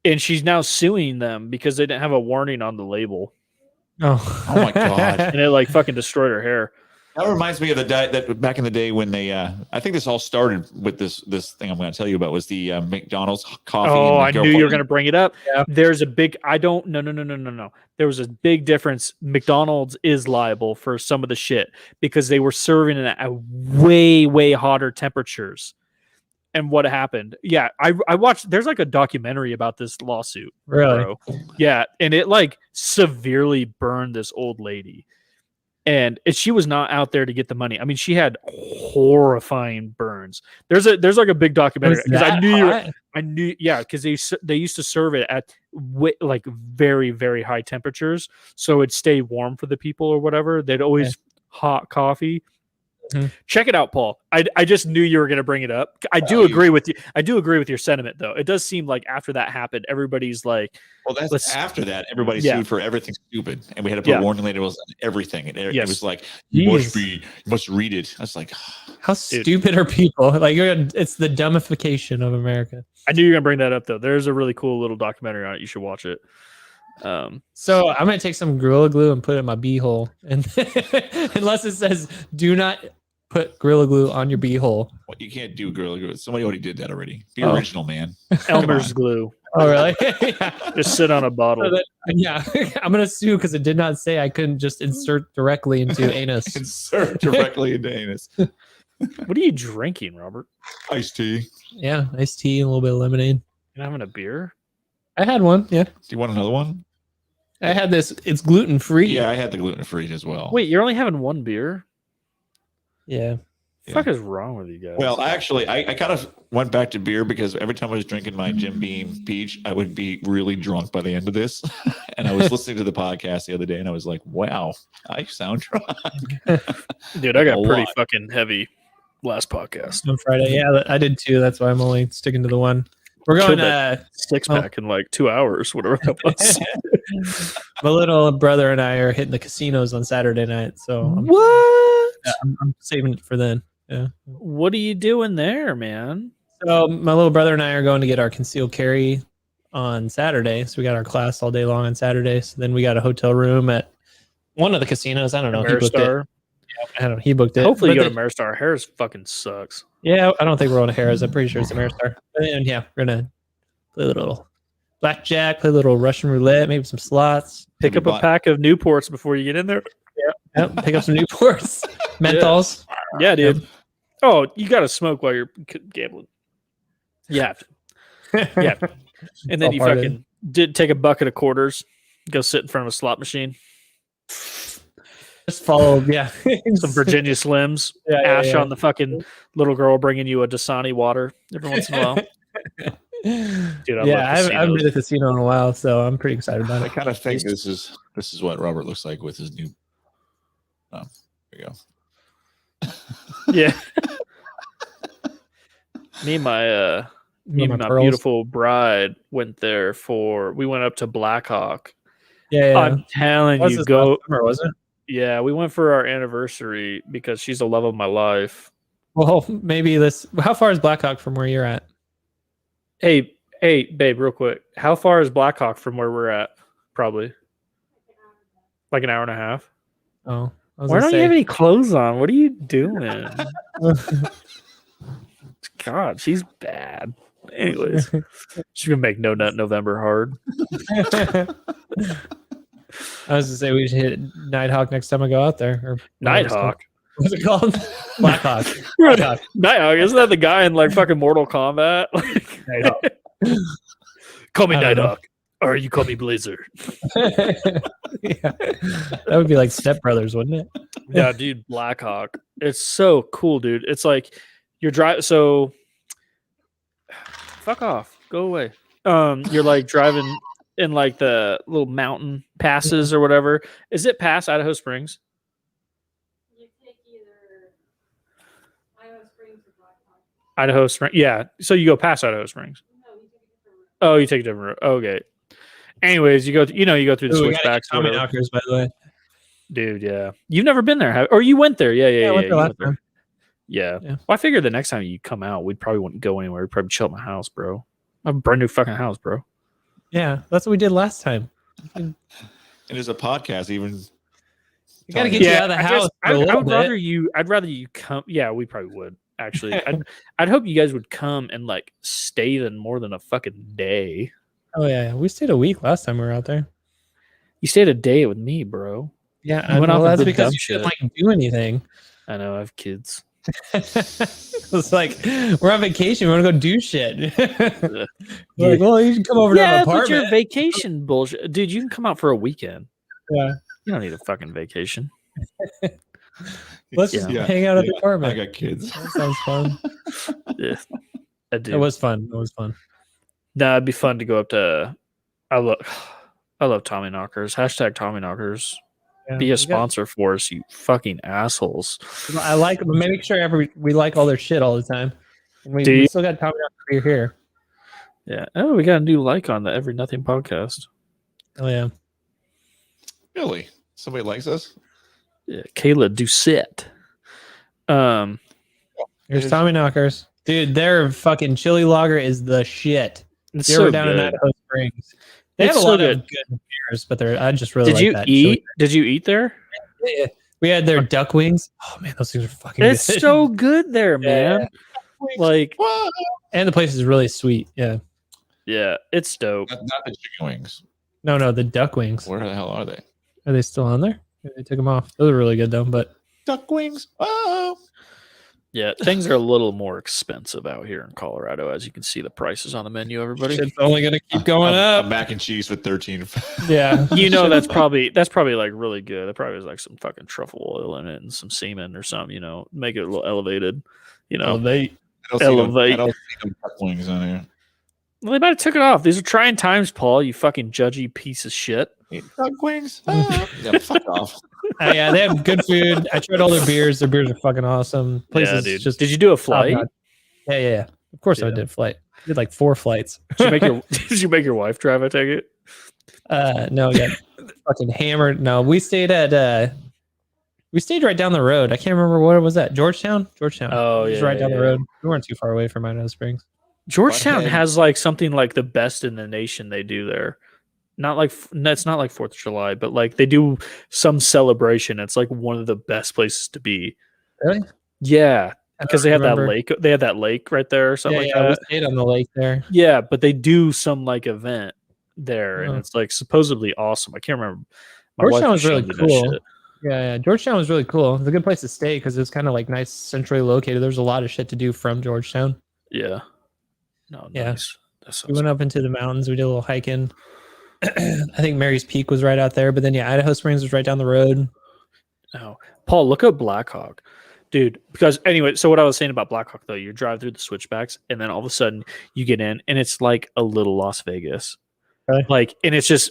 and she's now suing them because they didn't have a warning on the label. Oh my God! And it fucking destroyed her hair. That reminds me of that back in the day when they. I think this all started with this thing I'm going to tell you about was the McDonald's coffee. Oh, I knew you were going to bring it up. Yeah. There's a big. No. There was a big difference. McDonald's is liable for some of the shit because they were serving it at way hotter temperatures. and what happened. Yeah, I watched. There's like a documentary about this lawsuit. Really? Bro. Yeah, and it like severely burned this old lady. And she was not out there to get the money. I mean, she had horrifying burns. There's like a big documentary because I knew, yeah, because they used to serve it at like very, very high temperatures, so it'd stay warm for the people or whatever. They'd always hot coffee. Mm-hmm. Check it out, Paul. I just knew you were going to bring it up. I do agree with you. I do agree with your sentiment, though. It does seem like after that happened, everybody's like, well, that's after that. Everybody sued for everything stupid, and we had to put warning labels on everything. And it was like, you must read it. I was like, how stupid are people? Like, it's the dumbification of America. I knew you were going to bring that up, though. There's a really cool little documentary on it. You should watch it. So I'm gonna take some Gorilla Glue and put it in my beehole, and unless it says do not put Gorilla Glue on your beehole. Well, you can't do Gorilla Glue. Somebody already did that already. Be original, man. Elmer's glue. Oh, really? Just sit on a bottle. So I'm gonna sue because it did not say I couldn't just insert directly into anus. Insert directly into anus. What are you drinking, Robert? Iced tea. Yeah, iced tea and a little bit of lemonade. You having a beer? I had one. Yeah. Do you want another one? I had this. It's gluten free. Yeah, I had the gluten free as well. Wait, you're only having one beer? Yeah. The fuck is wrong with you guys? Well, actually, I kind of went back to beer because every time I was drinking my Jim Beam Peach, I would be really drunk by the end of this. And I was listening to the podcast the other day, and I was like, "Wow, I sound drunk." Dude, I got pretty fucking heavy last podcast on Friday. Yeah, I did too. That's why I'm only sticking to the one. We're going 6-pack in like 2 hours, whatever that was. My little brother and I are hitting the casinos on Saturday night, so I'm saving it for then. Yeah. What are you doing there, man? So my little brother and I are going to get our concealed carry on Saturday. So we got our class all day long on Saturday. So then we got a hotel room at one of the casinos. I don't know. He booked it. Yeah, I don't know. He booked it. Hopefully you go to Ameristar. Harris fucking sucks. Yeah, I don't think we're on a Harris. I'm pretty sure it's Ameristar. And yeah, we're gonna play a little blackjack, play a little Russian roulette, maybe some slots. Pick up a pack of Newports before you get in there. Yeah, pick up some Newports, menthols. Yeah, dude. Yep. Oh, you got to smoke while you're gambling. Yeah, yeah. And then you fucking take a bucket of quarters, go sit in front of a slot machine. Just follow, some Virginia Slims. Ash on the fucking little girl bringing you a Dasani water every once in a while. Dude, I haven't been to the casino in a while, so I'm pretty excited about it. I kind of think this is what Robert looks like with his new. Oh, there you go. Yeah. Me and my beautiful bride went there we went up to Blackhawk. Yeah. I'm telling you, go. Summer, was it? Yeah, we went for our anniversary because she's the love of my life. Well, maybe how far is Blackhawk from where you're at? Hey, babe, real quick. How far is Blackhawk from where we're at? Probably. Like an hour and a half. Oh. Why don't you have any clothes on? What are you doing? God, she's bad. Anyways, she's gonna make No Nut November hard. I was gonna say we should hit Nighthawk next time I go out there. Or Nighthawk. What's it called? Blackhawk. Nighthawk. Isn't that the guy in like fucking Mortal Kombat? Nighthawk. Call me Nighthawk. Or you call me Blazer. Yeah. That would be like Step Brothers, wouldn't it? Yeah, dude, Blackhawk. It's so cool, dude. It's like you're driving. So, fuck off. Go away. You're like driving in like the little mountain passes or whatever. Is it past Idaho Springs? You take either Idaho Springs or Blackhawk. Idaho Springs. Yeah. So you go past Idaho Springs. No, you take a different route. Oh, you take a different route. Okay. Anyways, you go through the switchbacks. Tommy knockers, by the way. Dude, yeah. You've never been there, or you went there. Yeah. I went there last time. Yeah. Well, I figured the next time you come out, we probably wouldn't go anywhere. We'd probably chill at my house, bro. I have a brand new fucking house, bro. Yeah, that's what we did last time. And as a podcast, even you got to get you out of the house. I'd rather you come. Yeah, we probably would actually. I'd hope you guys would come and like stay more than a fucking day. Oh yeah, we stayed a week last time we were out there. You stayed a day with me, bro. Yeah, that's because you shouldn't like do anything. I know I have kids. It's like we're on vacation. We want to go do shit. We're like, well, you can come over to our Yeah, but apartment. your vacation bullshit, dude. You can come out for a weekend. Yeah. You don't need a fucking vacation. Let's just hang out at the apartment. I got kids. That sounds fun. Yeah, I do. It was fun. It was fun. Nah, it'd be fun to go up to. I love Tommy Knockers. Hashtag Tommy Knockers. Yeah, Be a sponsor for us, you fucking assholes. I like them. Make sure we like all their shit all the time. And we still got Tommy Knockers here. Yeah. Oh, we got a new like on the Every Nothing podcast. Oh yeah. Really? Somebody likes us? Yeah, Kayla Doucette. Here's Tommy Knockers. Dude, their fucking chili lager is the shit. It's You ever so down in good. Idaho Springs? They It's have a so lot good. of good beers, but I just really Did like you that. eat? Did you eat there? Yeah. We had their duck wings. Oh man, those things are fucking It's good. so good there, man. Like, and the place is really sweet. Yeah. yeah, it's dope. Not the chicken wings. No, the duck wings. Where the hell are they? Are they still on there? Maybe they took them off. Those are really good though. But Duck wings. Oh. Yeah, things are a little more expensive out here in Colorado, as you can see the prices on the menu. Everybody, it's only gonna keep going A up. mac and cheese with 13. Yeah. you know that's probably like really good. That probably has like some fucking truffle oil in it and some semen or something. You know, make it a little elevated. You know, Elevate. Elevate. I don't see them duck wings on here. Well, they might have took it off. These are trying times, Paul. You fucking judgy piece of shit. Duck wings. Oh. Yeah, fuck off. Yeah, they have good food. I tried all their beers. Their beers are fucking awesome. Place Yeah, is dude. just Did you do a flight? top-notch. Yeah. Of course I Yeah. did a flight. I did like 4 flights. Did you make your wife drive? I take it. No, yeah, fucking hammered. No, we stayed right down the road. I can't remember what was that. Georgetown. Oh, It was yeah, right down yeah, the road. We weren't too far away from Idaho Springs. Georgetown Butthead. has like something like the best in the nation. They do there. Not like that's not like 4th of July, but like they do some celebration. It's like one of the best places to be. Really? Yeah, because they have remember. that lake. They have that lake right there or something like We that. stayed on the lake there. Yeah, but they do some like event there, and Oh. it's like supposedly awesome. I can't remember. My wife Georgetown was really showed me that cool. shit. Yeah, Georgetown was really cool. It's a good place to stay because it's kind of like nice, centrally located. There's a lot of shit to do from Georgetown. Yeah. No. Yeah. Nice. That We sounds went up into the mountains. We did a little hiking. I think Mary's Peak was right out there, but then Idaho Springs was right down the road. Oh, Paul, look up Blackhawk, dude. Because anyway, so what I was saying about Blackhawk though, you drive through the switchbacks, and then all of a sudden you get in, and it's like a little Las Vegas, Really? like, and it's just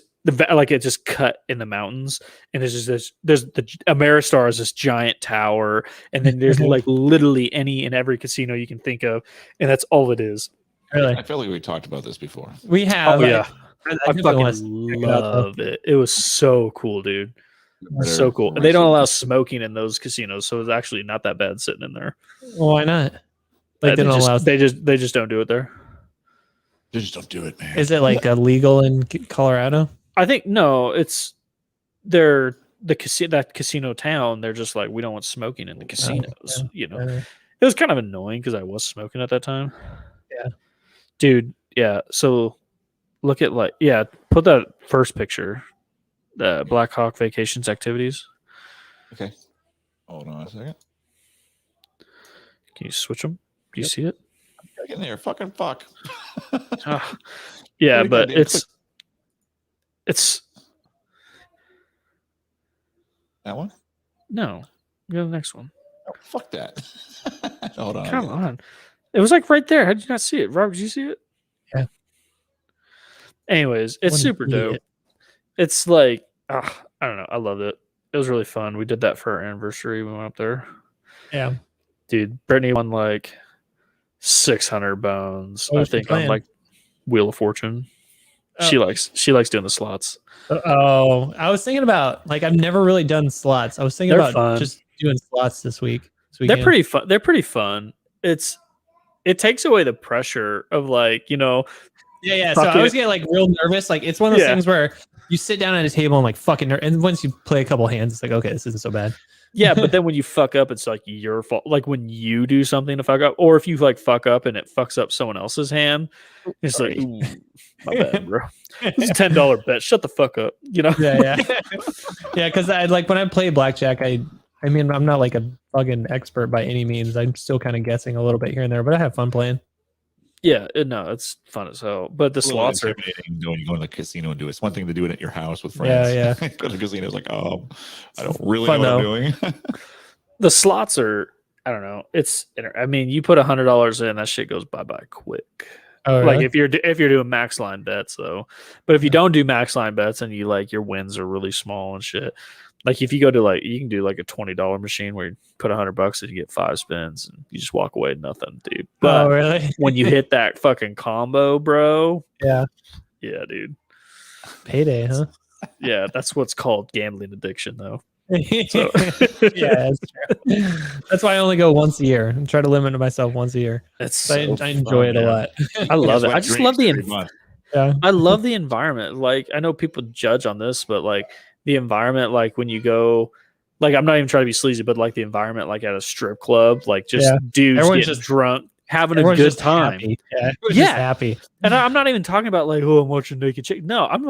like it just cut in the mountains, and there's the Ameristar is this giant tower, and then there's like literally any and every casino you can think of, and that's all it is. Really, I feel like we talked about this before. we have. Oh yeah, I definitely want to fucking check it out, though. love it. It was so cool, dude. So cool. And they don't allow smoking in those casinos, so it's actually not that bad sitting in there. Well, why not? Like they don't allow. They just don't do it there. They just don't do it, man. Is it like illegal in Colorado? I think no, it's that casino town. They're just like, we don't want smoking in the casinos. yeah. You know, it was kind of annoying because I was smoking at that time. Yeah, dude. Yeah. So look at put that first picture, the Black Hawk Vacations activities. Okay. Hold on a second. Can you switch them? Do you see it? Get in there. Fucking fuck. Yeah, What a but goddamn it's that one? no. Go to the next one. Oh, fuck that. Hold on. Come on. It was like right there. How did you not see it? Robert, did you see it? Yeah. Anyways, it's What an super idiot. dope. It's like, I don't know. I loved it. It was really fun. We did that for our anniversary. We went up there. Yeah. Dude, Brittany won like 600 bones, What I was she think, on playing? like Wheel of Fortune. Oh. She likes doing the slots. Oh, I was thinking about like I've never really done slots. I was thinking They're about fun. just doing slots this week. They're pretty fun. They're pretty fun. It takes away the pressure of like, you know, Yeah. So I fucking- always get like real nervous. Like it's one of those Yeah. things where you sit down at a table and like fucking, and once you play a couple hands, it's like okay, this isn't so bad. yeah, but then when you fuck up, it's like your fault. Like when you do something to fuck up, or if you like fuck up and it fucks up someone else's hand, it's like, ooh, my bad, bro. It's a $10 bet. Shut the fuck up. You know? Yeah. Yeah. Because I like when I play blackjack, I I mean, I'm not like a fucking expert by any means. I'm still kind of guessing a little bit here and there, but I have fun playing. Yeah, no, it's fun as hell. But the It's a little slots are intimidating when you go to the casino and do it. It's one thing to do it at your house with friends. Yeah, Go to the casino, it's like, oh, I don't really Fun know what I'm doing. the slots are. I don't know. I mean, you put $100 in, that shit goes bye quick. Oh, Like really? if you're doing max line bets though, but if you don't do max line bets and you like your wins are really small and shit, like if you go to like you can do like a $20 machine where you put $100 and you get 5 spins and you just walk away with nothing, dude. But Oh, really? when you hit that fucking combo, bro, Yeah. dude, Payday, huh? yeah, that's what's called gambling addiction though. Yeah, that's true. That's why I only go once a year. I try to limit myself once a year. It's So so I enjoy fun, it a man. lot. I love it. Wet I just love dreams the every month. Yeah. I love the environment. Like I know people judge on this, but like the environment, like when you go, like I'm not even trying to be sleazy, but like the environment, like at a strip club, like just Yeah. dudes Everyone's getting just- drunk, having a Everyone's good just time. happy. Yeah, everyone's Yeah. just happy. And I'm not even talking about like, oh, I'm watching naked chick. No, I'm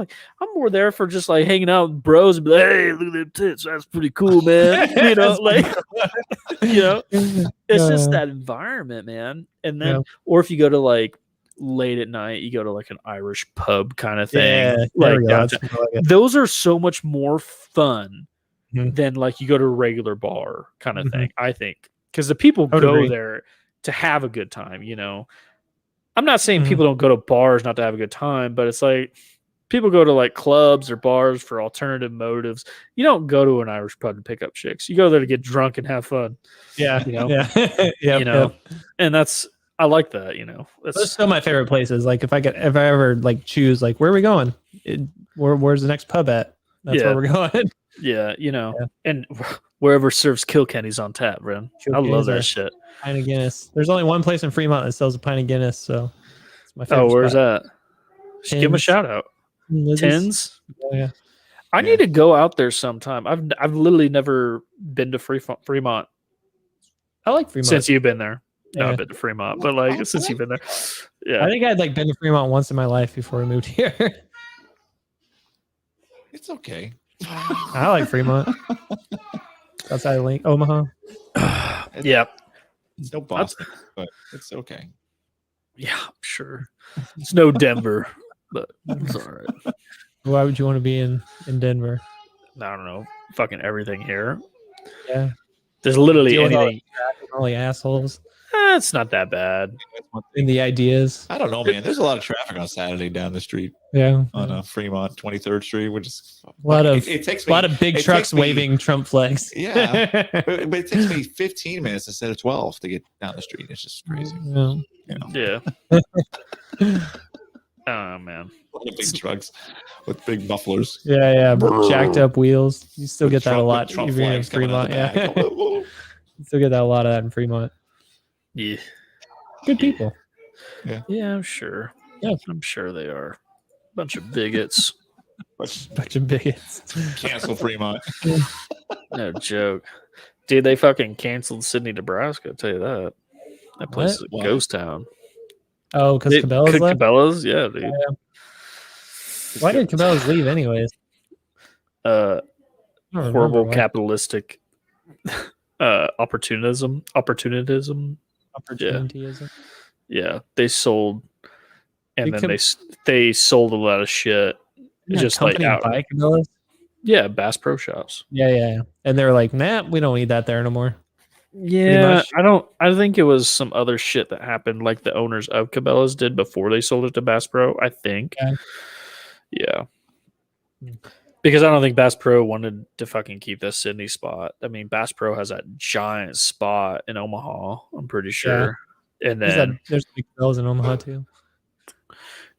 more there for just like hanging out with bros and be like, hey, look at them tits. That's pretty cool, man. You know, That's like, you know, it's just Uh, that environment, man. And then, Yeah. or if you go to like late at night, you go to like an Irish pub kind of thing. Yeah, there like we go. downtown. That's more like it. Those are so much more fun Mhm. than like you go to a regular bar kind of Mhm. thing, I think. Because the people I would go agree. there to have a good time, you know. I'm not saying Mhm. people don't go to bars not to have a good time, but it's like people go to like clubs or bars for alternative motives. You don't go to an Irish pub to pick up chicks. You go there to get drunk and have fun. Yeah, You know? yeah, yeah. you know, and I like that. You know, Those are that's still my favorite places. Like if I ever like choose, like where are we going? Where's the next pub at? That's Yeah. where we're going. yeah, you know, Yeah. and wherever serves Kilkenny's on tap, man. I love Kilkenny's that are- shit. Pint of Guinness. There's only one place in Fremont that sells a pint of Guinness, so it's my favorite. Oh, where's spot. that? Just give him a Tins. shout out. Lizzie's. Tins. Oh, yeah. I need to go out there sometime. I've literally never been to Fremont I like Fremont. since you've been there. No, Yeah. I've been to Fremont, but like since you've been there, yeah. I think I'd like been to Fremont once in my life before we moved here. It's okay. I like Fremont. Outside of Omaha. Yeah, It's no Boston, but it's okay. yeah, I'm sure. It's no Denver, but it's all right. Why would you want to be in Denver? I don't know. Fucking everything here. Yeah. There's literally Deal with all anything. All the assholes It's not that bad. and the ideas. I don't know, man. There's a lot of traffic on Saturday down the street Yeah. on Fremont, 23rd Street, which is A lot of it takes a lot me- of big it trucks takes me- waving Trump flags. Yeah, but it takes me 15 minutes instead of 12 to get down the street. It's just crazy. Yeah. You know, Yeah. Oh man. a lot of big trucks with big mufflers. Yeah, jacked up wheels. You still get that a Trump- lot Trump even in flags coming out Fremont. the Yeah, back. you still get that a lot of that in Fremont. Yeah. Good people. Yeah, I'm sure. Yeah. I'm sure they are. Bunch of bigots. Bunch of bigots. Cancel Fremont. No joke. Dude, they fucking canceled Sydney, Nebraska. I'll tell you that. That place is a What? ghost town. Oh, because Cabela's left. Cabela's? Yeah, dude. Why did Cabela's leave anyways? I don't remember Horrible why. capitalistic opportunism. Opportunityism. Yeah, they sold, and Big then they sold a lot of shit. Isn't that Just like company out. buy Cabela's? Yeah, Bass Pro Shops. Yeah. And they were like, nah, we don't need that there no more. Yeah, much. I think it was some other shit that happened, like the owners of Cabela's did before they sold it to Bass Pro. I think. Okay. Yeah. Because I don't think Bass Pro wanted to fucking keep that Sydney spot. I mean, Bass Pro has that giant spot in Omaha. I'm pretty sure. And then There's big Cabela's in Omaha too.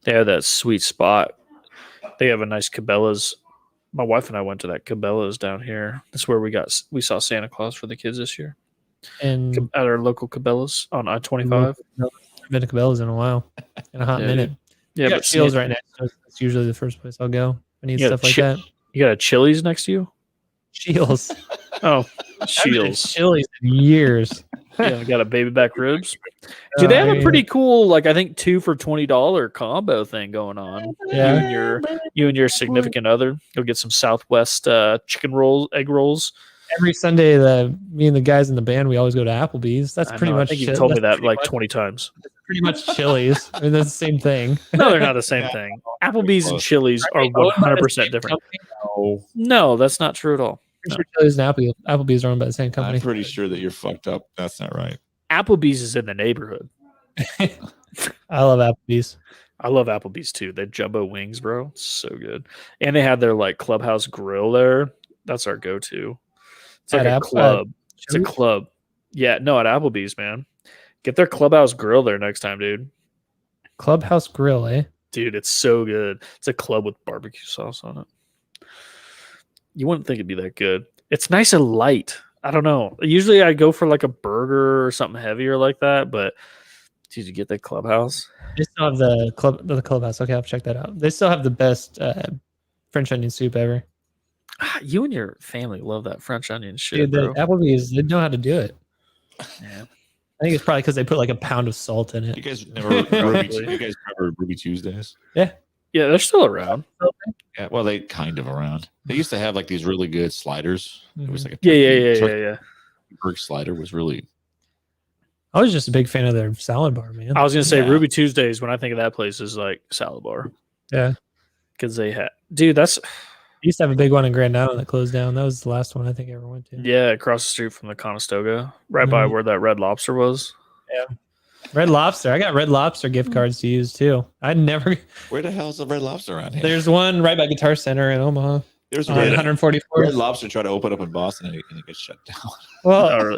they have that sweet spot. They have a nice Cabela's. My wife and I went to that Cabela's down here. That's where we saw Santa Claus for the kids this year And at our local Cabela's on I-25. I've been to Cabela's in a while, in a hot Yeah, minute. Yeah, Yeah, but Shields right next to us. That's usually the first place I'll go. I need Yeah, stuff like Chi- that. You got a Chili's next to you? Shields. Oh, Shields. Shields. Chili's in years. Yeah, we got a baby back ribs. Dude, they have a pretty cool, like I think 2 for $20 combo thing going on. Yeah. You and your significant other. You'll get some Southwest chicken rolls, egg rolls, Every Sunday, me and the guys in the band, we always go to Applebee's. That's pretty much. I think you've told me that like 20 times. Pretty much Chili's. I mean, that's the same thing. No, they're not the same thing. Applebee's and Chili's are 100% different. No, that's not true at all. Pretty sure Chili's and Applebee's are owned by the same company. I'm pretty sure that you're fucked up. That's not right. Applebee's is in the neighborhood. I love Applebee's. I love Applebee's too. They jumbo wings, bro. So good. And they had their like clubhouse grill there. That's our go-to. It's like a club. It's a club. Yeah, no, at Applebee's, man. Get their clubhouse grill there next time, dude. Clubhouse grill, eh? Dude, it's so good. It's a club with barbecue sauce on it. You wouldn't think it'd be that good. It's nice and light. I don't know. Usually I go for like a burger or something heavier like that, but did you get that clubhouse? They still have the clubhouse. Okay, I'll check that out. They still have the best French onion soup ever. You and your family love that French onion shit, Dude, bro. Applebee's, they know how to do it. Yeah. I think it's probably because they put like a pound of salt in it. You guys remember Ruby Tuesdays? Yeah, they're still around. Yeah, well, they kind of around. They used to have like these really good sliders. It was like a yeah. Burke slider was really. I was just a big fan of their salad bar, man. I was gonna say Ruby Tuesdays. When I think of that place, is like salad bar. Yeah, because they had, dude. That's. I used to have a big one in Grand Island that closed down. That was the last one I think I ever went to. Yeah, across the street from the Conestoga, right by where that Red Lobster was. Yeah, Red Lobster. I got Red Lobster gift cards to use too. I never. Where the hell is the Red Lobster around here? There's one right by Guitar Center in Omaha. There's 144. Red Lobster tried to open up in Boston and it gets shut down. Well,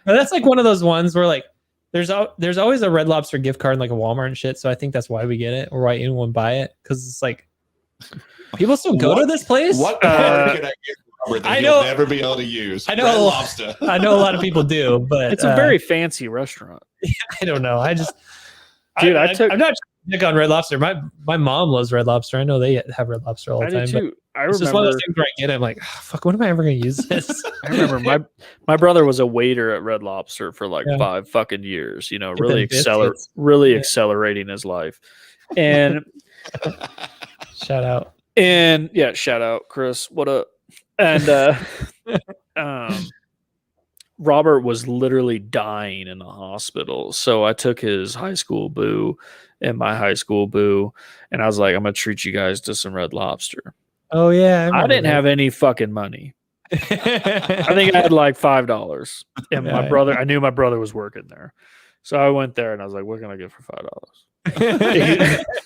that's like one of those ones where like there's always a Red Lobster gift card in like a Walmart and shit. So I think that's why we get it or why anyone buy it, because it's like. People still go to this place. What card can I get Robert that he'll never be able to use? I know Red Lobster. I know a lot of people do, but it's a very fancy restaurant. I don't know. I just, dude, I'm not trying to pick on Red Lobster. My mom loves Red Lobster. I know they have Red Lobster all the time. I do too. I remember. It's just one of those things where I get it. I'm like, oh, fuck. When am I ever going to use this? I remember my brother was a waiter at Red Lobster for like 5 fucking years. You know, really accelerating his life, and shout out. And yeah, shout out, Chris. What up? And Robert was literally dying in the hospital. So I took his high school boo and my high school boo, and I was like, I'm gonna treat you guys to some Red Lobster. Oh yeah. I didn't have any fucking money. I think I had like $5. And my brother, I knew my brother was working there. So I went there and I was like, what can I get for $5?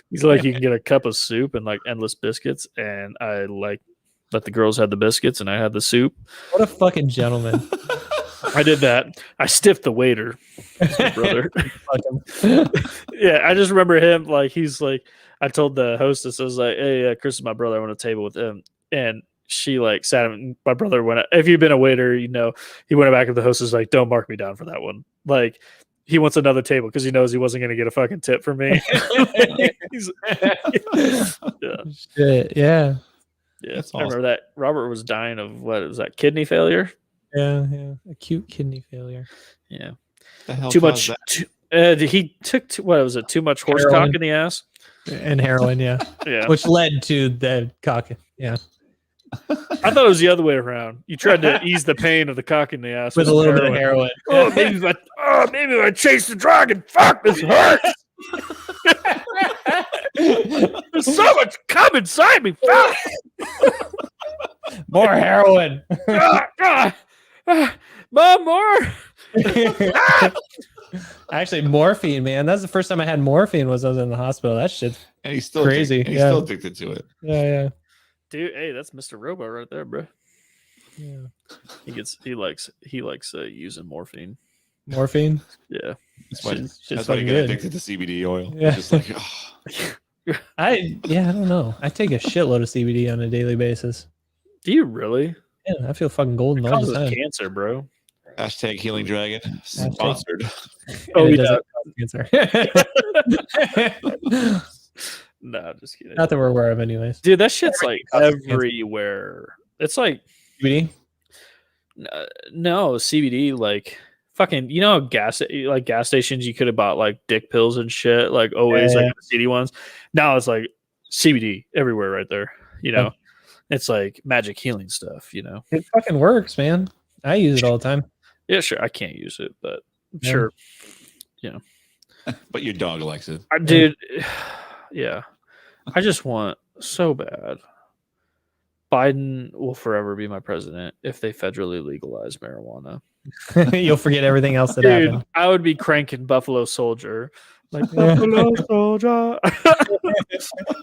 He's like, you can get a cup of soup and like endless biscuits, and I like let the girls have the biscuits and I had the soup. What a fucking gentleman. I did that. I stiffed the waiter. That's my brother. Yeah, I just remember him like he's like, I told the hostess, I was like, hey, Chris is my brother, I want a table with him. And she like sat him. My brother went, if you've been a waiter, you know, he went back to the hostess like, don't mark me down for that one. Like he wants another table because he knows he wasn't going to get a fucking tip from me. Shit, yeah. That's I remember that Robert was dying of what was that, kidney failure? Yeah, acute kidney failure. Yeah, too much. He took what was it? Too much horse cock in the ass and heroin. Yeah, yeah, which led to the cock. Yeah. I thought it was the other way around. You tried to ease the pain of the cock in the ass with a little bit of heroin. Oh, maybe if I chase the dragon. Fuck, this hurts. There's so much cum inside me. Fuck. More heroin. Mom, more. Actually, morphine, man. That's the first time I had morphine was I was in the hospital. That shit's crazy. He's still addicted to it. Yeah. Dude, hey, that's Mr. Robo right there, bro. Yeah. He likes using morphine. Morphine? Yeah. That's why you get addicted to CBD oil. Yeah. Just like, I don't know. I take a shitload of CBD on a daily basis. Do you really? Yeah, I feel fucking golden all the time. Cancer, bro. Hashtag Healing Dragon sponsored. Oh, yeah. Cancer. No, just kidding. Not that we're aware of, anyways. Dude, that shit's like everywhere. It's like CBD. No CBD, like fucking. You know, gas stations. You could have bought like dick pills and shit. Like always, like the CD ones. Now it's like CBD everywhere, right there. You know, It's like magic healing stuff, you know. It fucking works, man. I use it all the time. Yeah, sure. I can't use it, but Yeah. sure. You know, But your dog likes it. dude. Yeah, I just want so bad. Biden will forever be my president if they federally legalize marijuana. You'll forget everything else that Dude, happened. I would be cranking Buffalo Soldier. Like Buffalo Soldier.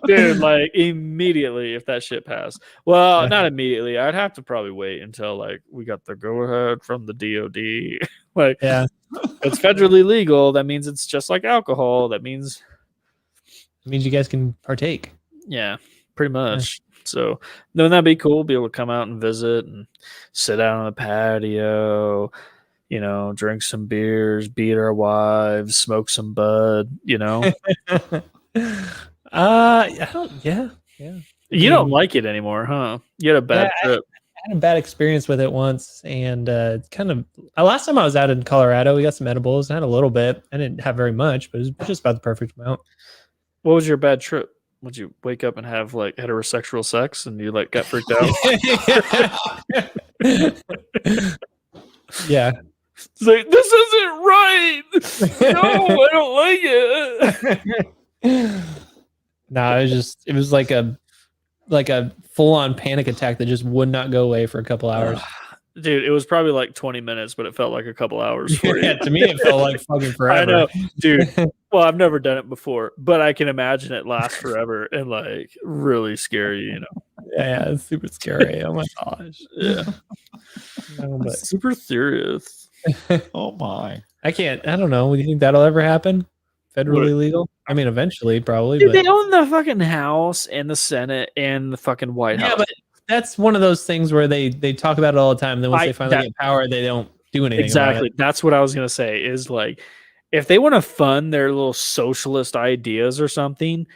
Dude, like immediately if that shit passed. Well, not immediately. I'd have to probably wait until like we got the go ahead from the DOD. Like Yeah. it's federally legal. That means it's just like alcohol. That means It means you guys can partake. yeah, pretty much. So then that'd be cool. Be able to come out and visit and sit out on the patio, you know, drink some beers, beat our wives, smoke some bud, you know. I don't, yeah. You don't like it anymore, huh? You had a bad trip. I had a bad experience with it once, and kind of last time I was out in Colorado, we got some edibles. I had a little bit. I didn't have very much, but it was just about the perfect amount. What was your bad trip? Would you wake up and have like heterosexual sex and you like got freaked out? Yeah. It's like, this isn't right. No, I don't like it. No, it was like a full on panic attack that just would not go away for a couple hours. Dude, it was probably like 20 minutes, but it felt like a couple hours for you. Yeah, to me it felt like fucking forever. I know, dude. Well, I've never done it before, but I can imagine it lasts forever and like really scary, you know. Yeah, it's super scary. Oh my gosh. Yeah. No, but Super serious. Oh my! I don't know. Do you think that'll ever happen? Federally legal? I mean, eventually, probably. Dude, But they own the fucking House and the Senate and the fucking White House. yeah, but that's one of those things where they talk about it all the time. Then once they finally that- get power, they don't do anything. Exactly. About it. That's what I was gonna say. Is like, if they want to fund their little socialist ideas or something,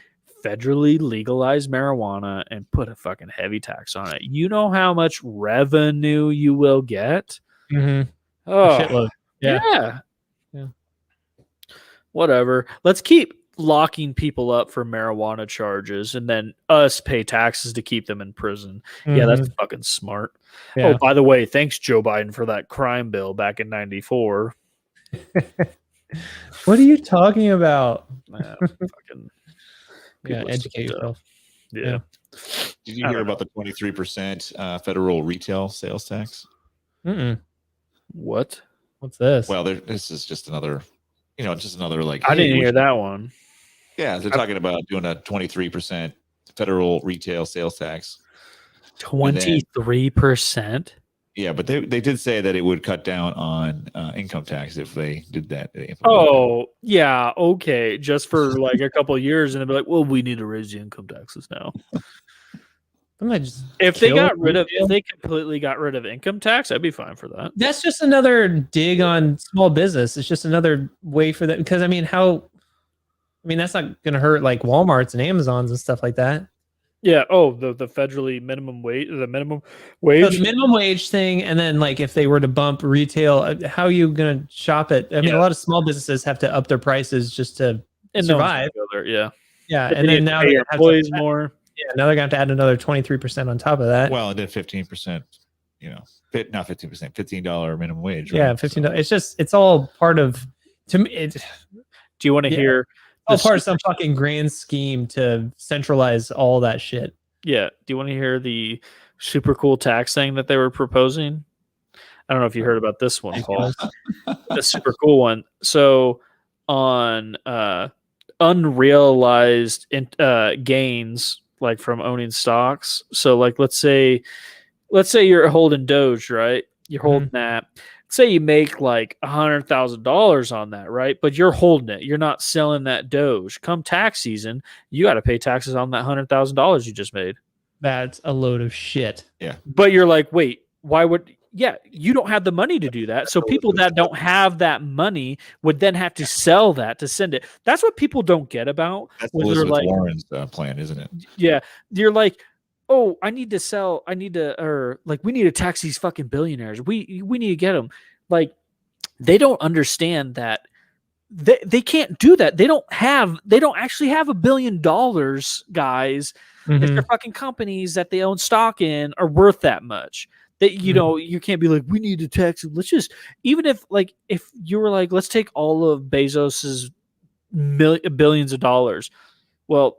federally legalize marijuana and put a fucking heavy tax on it. You know how much revenue you will get? Mhm. Oh, A shitload. Yeah. yeah. Whatever. Let's keep locking people up for marijuana charges and then us pay taxes to keep them in prison. Yeah, that's fucking smart. Yeah. Oh, by the way, thanks Joe Biden for that crime bill back in 94. What are you talking about? Fucking Yeah, people are educate so dumb. yourself. Yeah. Did you I hear don't about the 23% federal retail sales tax? Mm-mm. What? What's this? Well, this is just another, just another like. I didn't hey, hear that one. Yeah, they're talking about doing a 23% federal retail sales tax. 23%? Yeah, but they did say that it would cut down on income tax if they did that. Oh, yeah, okay. Just for like a couple of years, and they'd be like, well, we need to raise the income taxes now. If they completely got rid of income tax, I'd be fine for that. That's just another dig on small business. It's just another way for them. Because that's not going to hurt like Walmarts and Amazons and stuff like that. Yeah. Oh, the federally minimum wage, the minimum wage, the minimum wage thing, and then like if they were to bump retail, how are you going to shop it? I mean, a lot of small businesses have to up their prices just to survive. Yeah. Yeah, and then now your employees more. Yeah, now they're going to have to add another 23% on top of that. Well, and then 15%. Not 15%, $15 minimum wage. Right? Yeah, $15. It's all part of. To me, do you want to hear? All part of some fucking grand scheme to centralize all that shit. Yeah. Do you want to hear the super cool tax thing that they were proposing? I don't know if you heard about this one, Paul. The super cool one. So on unrealized gains, like from owning stocks. So like let's say you're holding Doge, right? You're holding that. Say you make like $100,000 on that, right? But you're holding it. You're not selling that Doge. Come tax season, you got to pay taxes on that $100,000 you just made. That's a load of shit. Yeah. But you're like, wait, why would? Yeah, you don't have the money to do that. So people that don't have that money would then have to sell that to send it. That's what people don't get about. That's Elizabeth Warren's plan, isn't it? Yeah, you're like, oh, we need to tax these fucking billionaires. We need to get them. Like, they don't understand that they can't do that. They don't actually have $1 billion, guys. If their fucking companies that they own stock in are worth that much. That you can't be like, we need to tax it. Let's just, even if you were like, let's take all of Bezos's billions of dollars. Well,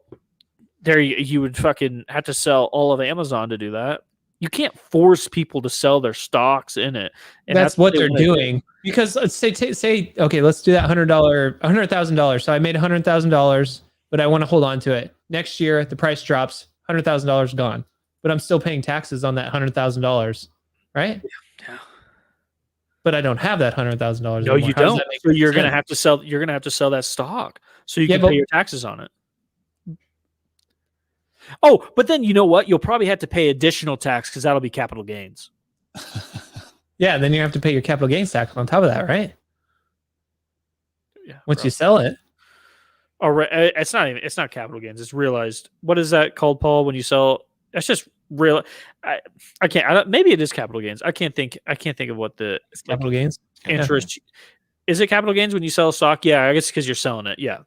there you would fucking have to sell all of Amazon to do that. You can't force people to sell their stocks in it. And that's what they're doing. Because let's say, okay, let's do that $100,000. So I made $100,000, but I want to hold on to it. Next year, the price drops, $100,000 gone, but I'm still paying taxes on that $100,000, right? Yeah. But I don't have that $100,000. No, you don't. So you're gonna have to sell. You're gonna have to sell that stock so you can pay your taxes on it. Oh, but then you know what? You'll probably have to pay additional tax because that'll be capital gains. Yeah, then you have to pay your capital gains tax on top of that, right? Yeah. Once you sell it. Oh, right. It's not capital gains. It's realized. What is that called, Paul? When you sell, that's just real. I can't. Maybe it is capital gains. I can't think of what the capital gains interest. Yeah. Is it capital gains when you sell stock? Yeah, I guess because you're selling it. Yeah.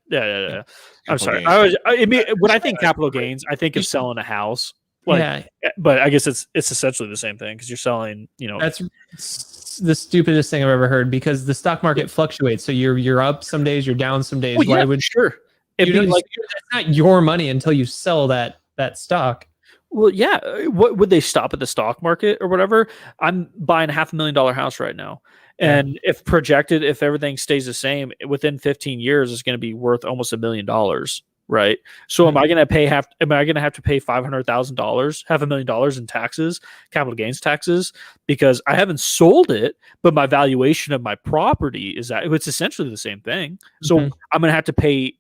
I'm sorry. When I think capital gains, I think of selling a house. But I guess it's essentially the same thing because you're selling. That's the stupidest thing I've ever heard because the stock market fluctuates. So you're up some days, you're down some days. Well, sure. It's not your money until you sell that stock. Well, yeah. What would they stop at the stock market or whatever? I'm buying $500,000 house right now. And if everything stays the same, within 15 years, it's going to be worth almost $1 million, right? So am I going to have to pay $500,000, $500,000 in taxes, capital gains taxes, because I haven't sold it, but my valuation of my property is that it's essentially the same thing. So I'm going to have to pay,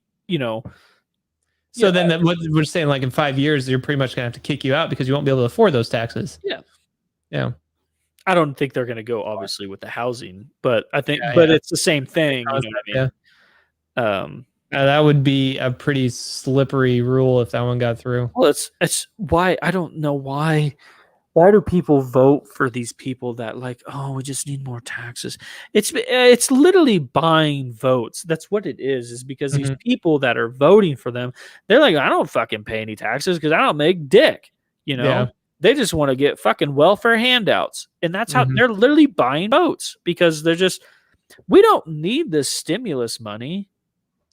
So then what we're saying, like in 5 years, you're pretty much going to have to kick you out because you won't be able to afford those taxes. Yeah. Yeah. I don't think they're going to go obviously with the housing, but I think, it's the same thing. You know what I mean? That would be a pretty slippery rule if that one got through. Well, it's why I don't know why do people vote for these people that like, oh, we just need more taxes. It's literally buying votes. That's what it is because these people that are voting for them, they're like, I don't fucking pay any taxes because I don't make dick, Yeah. They just want to get fucking welfare handouts. And that's how they're literally buying votes because they're just, we don't need this stimulus money.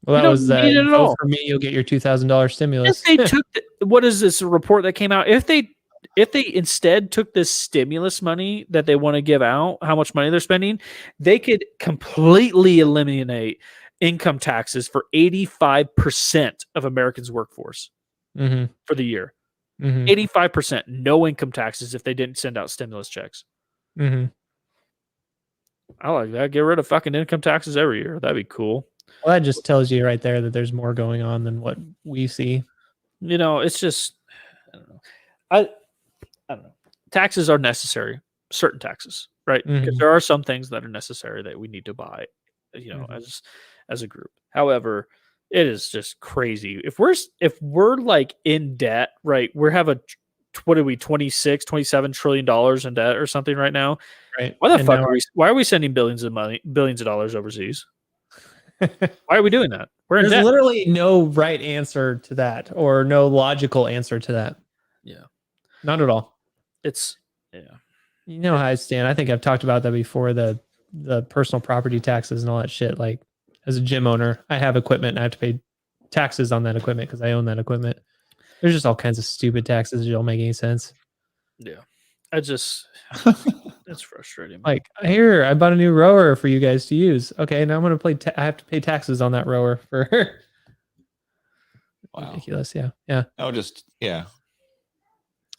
Well, that was vote for me. You'll get your $2,000 stimulus. If they took, what is this report that came out? If they instead took this stimulus money that they want to give out, how much money they're spending, they could completely eliminate income taxes for 85% of Americans' workforce for the year. 85% no income taxes if they didn't send out stimulus checks. I like that. Get rid of fucking income taxes every year. That'd be cool. Well, that just tells you right there that there's more going on than what we see. It's just, I don't know. I don't know. Taxes are necessary. Certain taxes, right? Because there are some things that are necessary that we need to buy, as a group. However, it is just crazy. If we're like in debt, right? We have what are we, 27 trillion dollars in debt or something right now? Right. Why are we sending billions of dollars overseas? Why are we doing that? There's literally no right answer to that or no logical answer to that. Yeah. Not at all. It's You know how I stand. I think I've talked about that before, the personal property taxes and all that shit. Like as a gym owner, I have equipment and I have to pay taxes on that equipment because I own that equipment. There's just all kinds of stupid taxes that don't make any sense. Yeah. It's frustrating. Like here, I bought a new rower for you guys to use. Okay, now I'm going to I have to pay taxes on that rower for Wow. Ridiculous. Yeah. I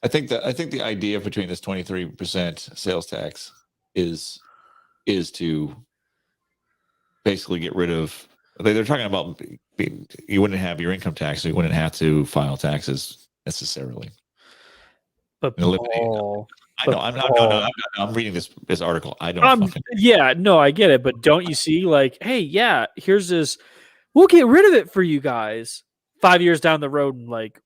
think the idea between this 23% sales tax is to basically get rid of. They're talking about you wouldn't have your income tax, so you wouldn't have to file taxes necessarily. But Paul, I'm reading this article. I don't. I get it, but don't you see? Like, hey, yeah, here's this. We'll get rid of it for you guys. 5 years down the road, and like,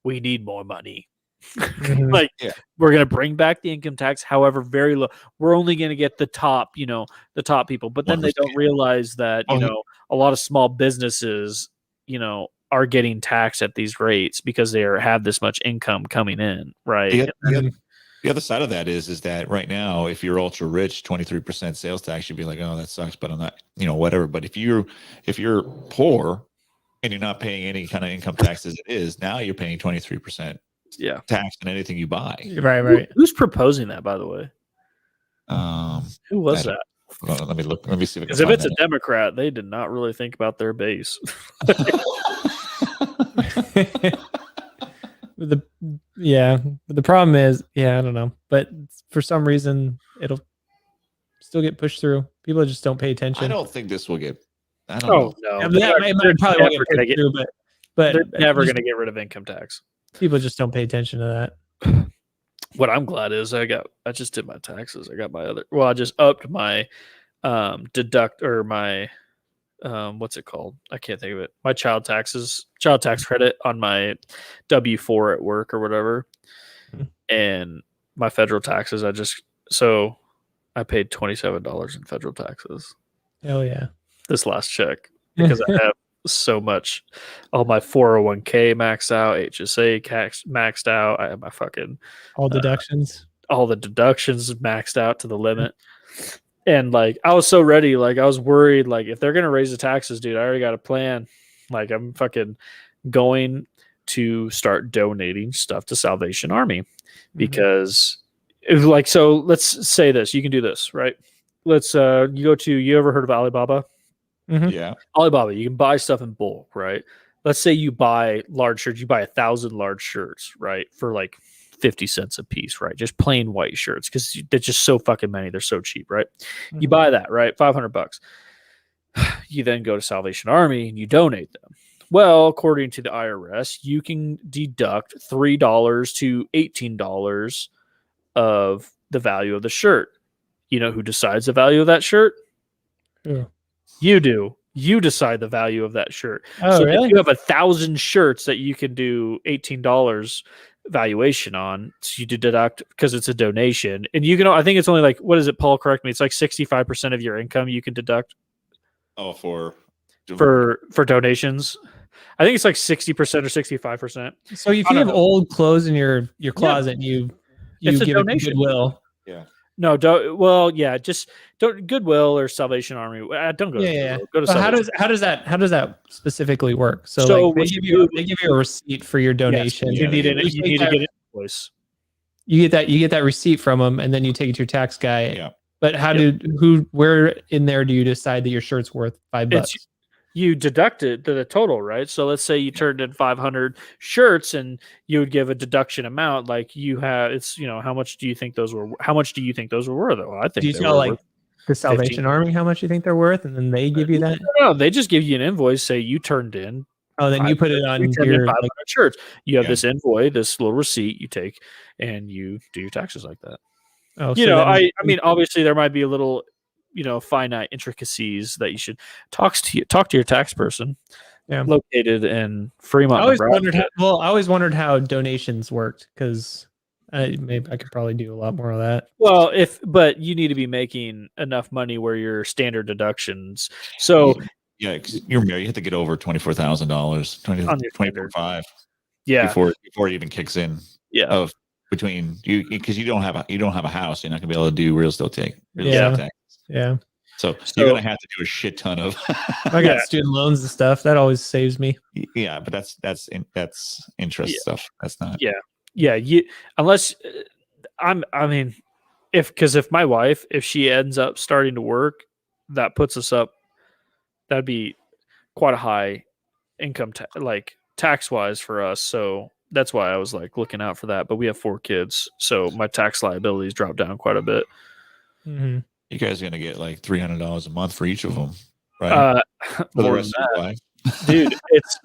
we need more money. Mhm. Like, Yeah. we're going to bring back the income tax, however, very low. We're only going to get the top, the top people. But then they don't 1%. realize that, Oh, a lot of small businesses, are getting taxed at these rates because they have this much income coming in, right? The other side of that is that right now, if you're ultra rich, 23% sales tax, you'd be like, oh, that sucks, but I'm not, whatever. But if you're poor and you're not paying any kind of income tax as it is, now you're paying 23% Yeah. tax on anything you buy. Right. Who's proposing that, by the way? Who was I that? don't- Let me look. Let me see if I can Because if find it's a that. Democrat, they did not really think about their base. The problem is, I don't know, but for some reason it'll still get pushed through. People just don't pay attention. I don't think this will get. I don't know. No. Yeah, but it probably won't get pushed through, but They're never just- going to get rid of income tax. people just don't pay attention to that. What I'm glad is I just did my taxes. I got my I just upped my deduct or my what's it called? I can't think of it. My child tax credit on my W-4 at work or whatever. And my federal taxes, I paid $27 in federal taxes Hell yeah. this last check because I have so much. All my 401k maxed out, HSA maxed out. I have my fucking All deductions. all the deductions maxed out to the limit. And like, I was so ready. Like, I was worried, like, if they're going to raise the taxes, dude, I already got a plan. Like, I'm fucking going to start donating stuff to Salvation Army because so let's say this, you can do this, right? Let's, you ever heard of Alibaba? Yeah. Alibaba, you can buy stuff in bulk, right? Let's say you buy large shirts, you buy 1,000 large shirts, right? For like 50 cents a piece, right? Just plain white shirts because they're just so fucking many. They're so cheap, right? You buy that, right? $500. You then go to Salvation Army and you donate them. Well, according to the IRS, you can deduct $3 to $18 of the value of the shirt. You know who decides the value of that shirt? Yeah. You do. You decide the value of that shirt. Oh, so really? if you have 1,000 shirts that you can do $18 valuation on, so you deduct because it's a donation, and you can. I think it's only like, what is it, Paul? Correct me. It's like 65% of your income you can deduct. Oh, for donations. I think it's like 60% or 65%. So if you have old clothes in your closet, and you It's a give it to donation. Goodwill. Yeah. No, just don't Goodwill or Salvation Army. Don't go to Goodwill. Go to So Salvation. how does that specifically work? So, So like they give you a receipt for your donation. Yes, you need to get an invoice. You get that receipt from them, and then you take it to your tax guy. Yeah. But where in there do you decide that your shirt's worth $5? You deduct it to the total, right? So let's say you turned in 500 shirts and you would give a deduction amount. Like you have, it's, how much do you think those were? How much do you think those were worth? Well, I think Do you they tell were like worth the Salvation 15. Army how much you think they're worth, and then they give you that? No, they just give you an invoice. Say you turned in. Oh, then you put it on you turned in your 500 shirts. You have Yeah. this invoice, this little receipt you take, and you do your taxes like that. Oh, I mean, obviously there might be a little, finite intricacies that you should talk to your tax person. Yeah. Located in Fremont. I always Nebraska. wondered how donations worked, because maybe I could probably do a lot more of that. Well, but you need to be making enough money where your standard deductions. So Yeah, 'cause you're married. You have to get over $24,000, On your standard. $24,500 yeah, before it even kicks in. yeah, Of between you, because you don't have a house, you're not gonna be able to do real estate tax. Yeah. So you're gonna have to do a shit ton of. I got student loans and stuff. That always saves me. Yeah, but that's interest stuff. That's not. yeah. Unless if my wife, if she ends up starting to work, that puts us up. That'd be quite a high income, tax wise for us. So that's why I was like looking out for that. But we have 4 kids, so my tax liabilities dropped down quite a bit. Mm-hmm. You guys are gonna get like $300 a month for each of them, right? For the More rest than of your life. dude.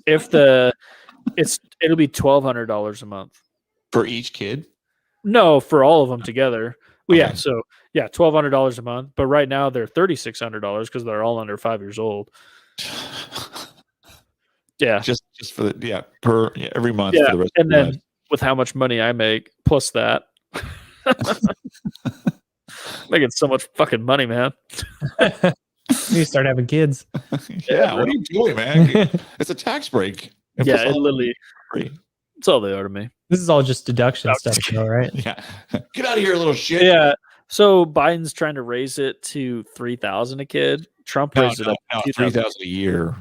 It'll be $1,200 a month For each kid. No, for all of them together. Well, Okay. yeah. So yeah, $1,200 a month. But right now they're $3,600 because they're all under 5 years old. Yeah. Just for every month Yeah, for the rest and of your then life. with how much money I make plus that. Making so much fucking money, man. You start having kids. Yeah, what are you doing, man? It's a tax break. Yeah, it literally. It's all they are to me. This is all just deduction stuff, though, right? Yeah. Get out of here, little shit. Yeah. So Biden's trying to raise it to $3,000 a kid. Trump raised it up to $3,000 a year.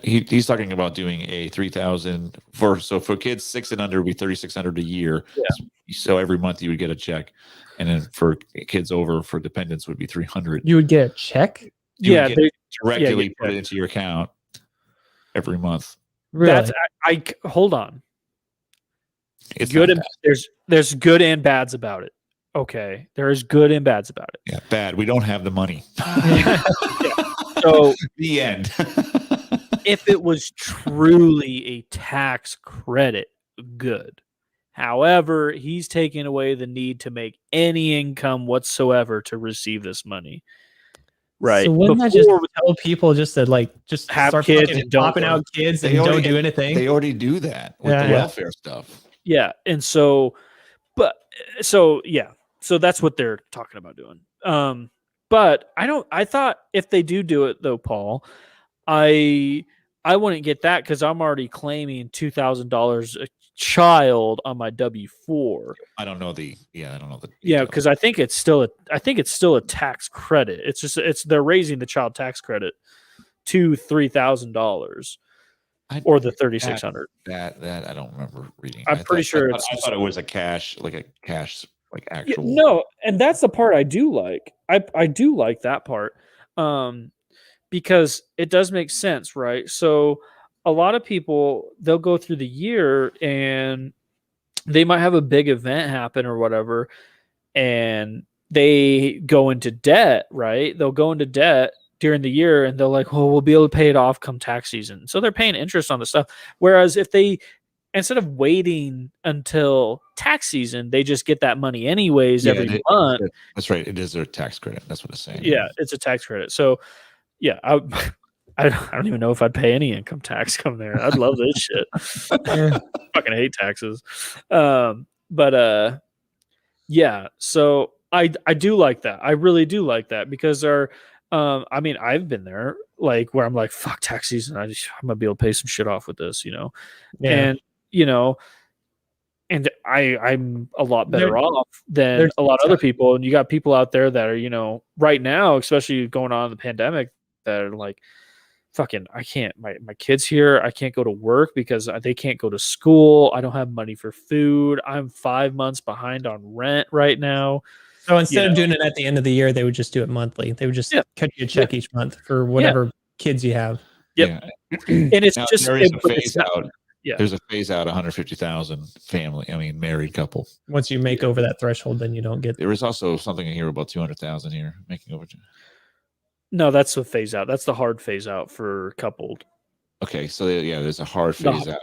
He's talking about doing a $3,000 for kids 6 and under would be $3,600 a year. Yeah. So every month you would get a check, and then for kids over for dependents would be $300. You would get a check. You would get directly put it into your account every month. Really? That's I hold on. It's good not and there's good and bads about it. Okay, there is good and bads about it. Yeah, bad. We don't have the money. So the end. If it was truly a tax credit, good. However, he's taking away the need to make any income whatsoever to receive this money. Right. So wouldn't that just tell people just to just have start kids fucking and don't popping out kids and don't do anything? They already do that with the welfare stuff. Yeah. And so that's what they're talking about doing. But I thought if they do it though, Paul, I wouldn't get that because I'm already claiming $2,000 a child on my W-4. I don't know the. Yeah, because I think it's still a tax credit. It's just they're raising the child tax credit to $3,000 or the $3,600. That I don't remember reading. I'm pretty sure I thought it was a cash actual. Yeah, no, and that's the part I do like. I do like that part. Because it does make sense, right? So a lot of people, they'll go through the year and they might have a big event happen or whatever, and they go into debt, right? They'll go into debt during the year and they're like, well, we'll be able to pay it off come tax season. So they're paying interest on the stuff. Whereas if they, instead of waiting until tax season, they just get that money anyways every month. That's right. It is their tax credit. That's what it's saying. Yeah, it's a tax credit. So yeah, I don't even know if I'd pay any income tax come there. I'd love this shit. Fucking hate taxes. Yeah. So I do like that. I really do like that because I've been there where I'm like, fuck tax season. I'm gonna be able to pay some shit off with this, Yeah. And I'm a lot better off than a lot of other people. And you got people out there that are, right now, especially going on in the pandemic, that are like, fucking, I can't, my kids here, I can't go to work because they can't go to school. I don't have money for food. I'm 5 months behind on rent right now. So instead of doing it at the end of the year, they would just do it monthly. They would just cut you a check each month for whatever kids you have. Yep. Yeah. And it's now, just there is a phase not, out. Yeah. There's a phase out 150,000 family. Married couple. Once you make over that threshold, then you don't get. There is also something in here about 200,000 here making over. No, that's a phase out. That's the hard phase out for coupled. Okay, so there's a hard phase out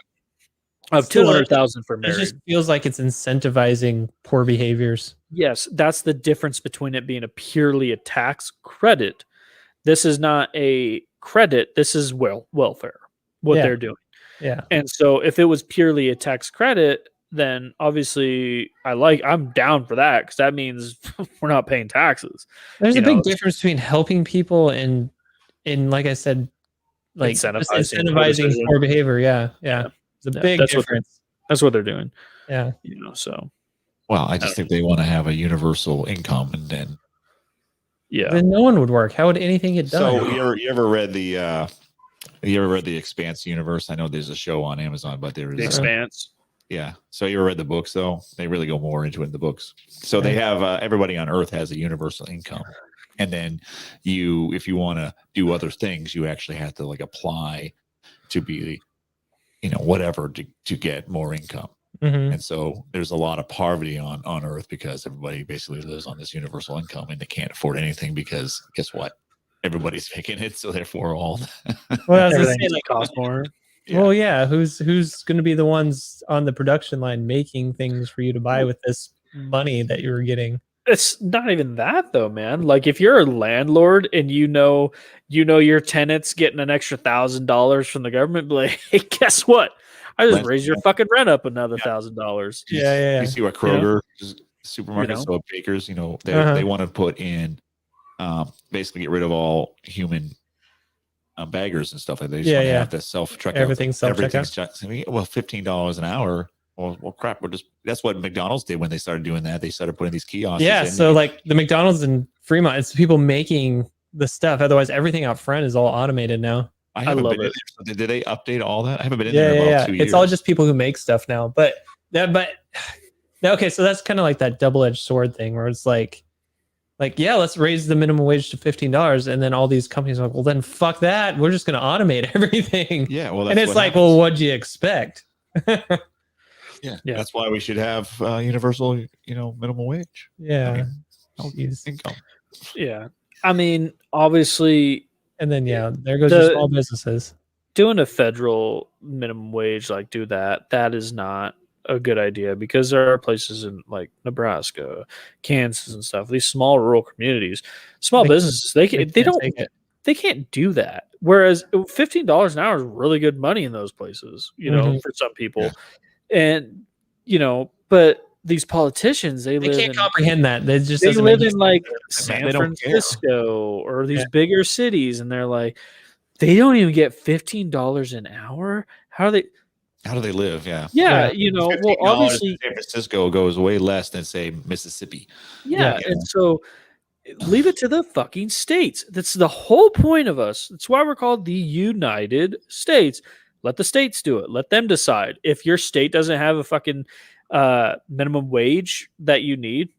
of 200,000 for married. It just feels like it's incentivizing poor behaviors. Yes, that's the difference between it being purely a tax credit. This is not a credit. This is welfare. What they're doing. Yeah. And so if it was purely a tax credit, then obviously I'm down for that because that means we're not paying taxes. There's a big difference between helping people and like I said, like incentivizing poor behavior. Yeah. It's a big difference. That's what they're doing. Yeah. So. Well, I just think they want to have a universal income and then. Yeah. Then no one would work. How would anything get done? So you ever read the Expanse universe? I know there's a show on Amazon, but there's The Expanse. Yeah. So you ever read the books though? They really go more into it in the books. So they have everybody on Earth has a universal income. And then if you want to do other things, you actually have to apply to be, whatever to get more income. Mm-hmm. And so there's a lot of poverty on Earth because everybody basically lives on this universal income and they can't afford anything because guess what? Everybody's making it. So therefore everything costs more. Yeah. Well, yeah. Who's going to be the ones on the production line making things for you to buy with this money that you were getting? It's not even that though, man. Like if you're a landlord and you know your tenant's getting an extra $1,000 from the government, be like, hey, guess what? I just Rent- raise your fucking rent up another $1,000. You see what Kroger, supermarkets, so bakers, they want to put in, basically get rid of all human baggers and stuff like that. They just want to have the self checkout. Everything's self-checkout. Well, $15 an hour. Well, crap. That's what McDonald's did when they started doing that. They started putting these kiosks. Yeah. in. So like the McDonald's in Fremont, it's people making the stuff. Otherwise, everything out front is all automated now. I love it. Did they update all that? I haven't been in there in about 2 years. It's all just people who make stuff now. But okay, so that's kind of like that double-edged sword thing where it's like, yeah, let's raise the minimum wage to $15, and then all these companies are like, well, then fuck that. We're just going to automate everything. Yeah, well, and it's like, well, what'd you expect? Yeah, that's why we should have universal, minimum wage. Yeah, income. Yeah, I mean, obviously, and then there goes your small businesses. Doing a federal minimum wage, like do that. That is not a good idea because there are places in like Nebraska, Kansas, and stuff. These small rural communities, small businesses, they can't do that. Whereas $15 an hour is really good money in those places, for some people. Yeah. And but these politicians, they can't comprehend that. They live in like San Francisco or these bigger cities, and they're like, they don't even get $15 an hour. How do they live? Yeah. Well, obviously San Francisco goes way less than say Mississippi. Yeah. And so leave it to the fucking states. That's the whole point of us. That's why we're called the United States. Let the states do it. Let them decide. If your state doesn't have a fucking minimum wage that you need,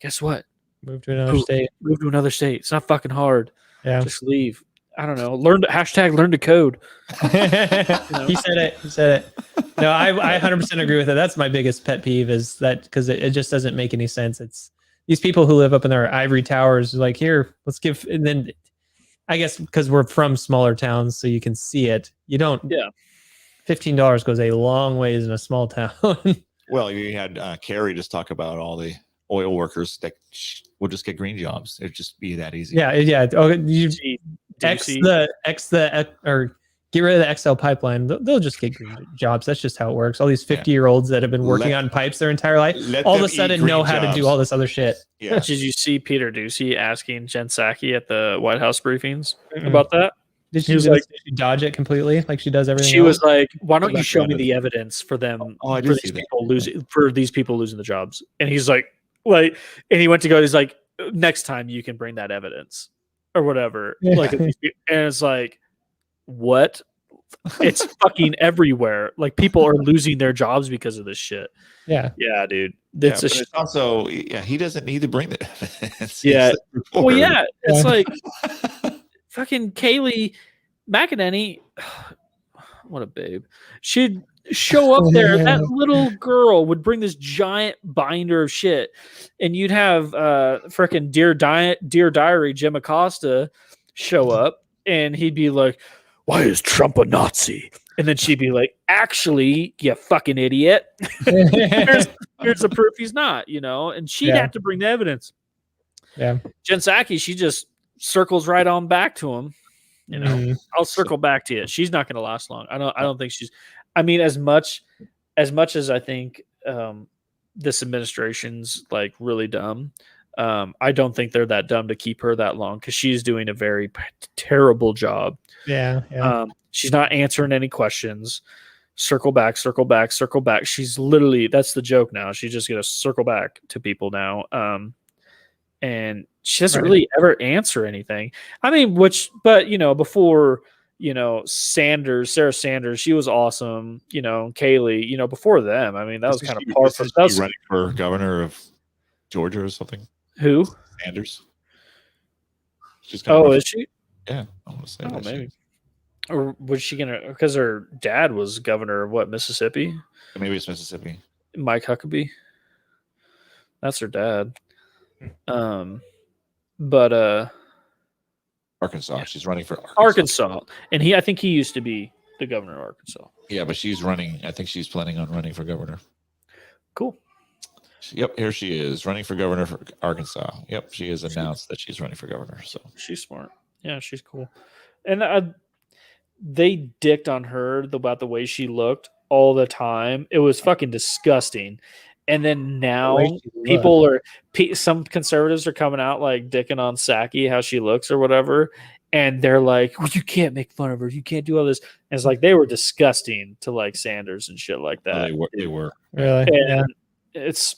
guess what? Move to another state. Move to another state. It's not fucking hard. Yeah. Just leave. I don't know. Learn to code. He said it. No, I 100% agree with it. That's my biggest pet peeve is that because it just doesn't make any sense. It's these people who live up in their ivory towers like, here, let's give, and then I guess because we're from smaller towns, so you can see it. You don't. Yeah. $15 goes a long ways in a small town. Well, you had Carrie just talk about all the oil workers that will just get green jobs. It'd just be that easy. Yeah. Oh, you or get rid of the XL pipeline. They'll just get green jobs. That's just how it works. All these 50-year-olds that have been working on pipes their entire life, all of a sudden know how to do all this other shit. Yeah. Did you see Peter Ducey asking Jen Psaki at the White House briefings about that? Did she dodge it completely like she does everything? She was like, "Why don't you show me the evidence for them for these people losing the jobs?" And he's like, and he went to go. He's like, "Next time you can bring that evidence or whatever." Yeah. And it's like, what? It's fucking everywhere. Like people are losing their jobs because of this shit. Yeah, dude. It's also, he doesn't need to bring the evidence. Yeah. Well, yeah. It's like. Fucking Kaylee McEnany, what a babe. She'd show up there. That little girl would bring this giant binder of shit, and you'd have freaking Dear Diary Jim Acosta show up, and he'd be like, "Why is Trump a Nazi?" And then she'd be like, "Actually, you fucking idiot. here's the proof he's not." And she'd have to bring the evidence. Yeah, Jen Psaki, she just circles right on back to him. I'll circle back to you. She's not going to last long. I don't think she's. I mean, as much as I think this administration's like really dumb, I don't think they're that dumb to keep her that long because she's doing a very terrible job. Yeah. She's not answering any questions. Circle back. She's literally, that's the joke now. She's just going to circle back to people now. And she doesn't really ever answer anything. I mean, before, Sarah Sanders, she was awesome. Kaylee, before them, I mean, that was kind of par for. That was running for governor of Georgia or something. Who? Sanders. She's is she? Yeah, I want to say that. Maybe. Or was she gonna? Because her dad was governor of what, Mississippi? Maybe it's Mississippi. Mike Huckabee. That's her dad. But Arkansas. Yeah. She's running for Arkansas. And I think he used to be the governor of Arkansas. Yeah, but she's running. I think she's planning on running for governor. Cool. Yep, here she is running for governor for Arkansas. Yep, she has announced that she's running for governor. So she's smart. Yeah, she's cool. And they dicked on her about the way she looked all the time. It was fucking disgusting. And then now some conservatives are coming out like dicking on Psaki, how she looks or whatever. And they're like, well, you can't make fun of her. You can't do all this. And it's like they were disgusting to like Sanders and shit like that. They were. Really? And it's,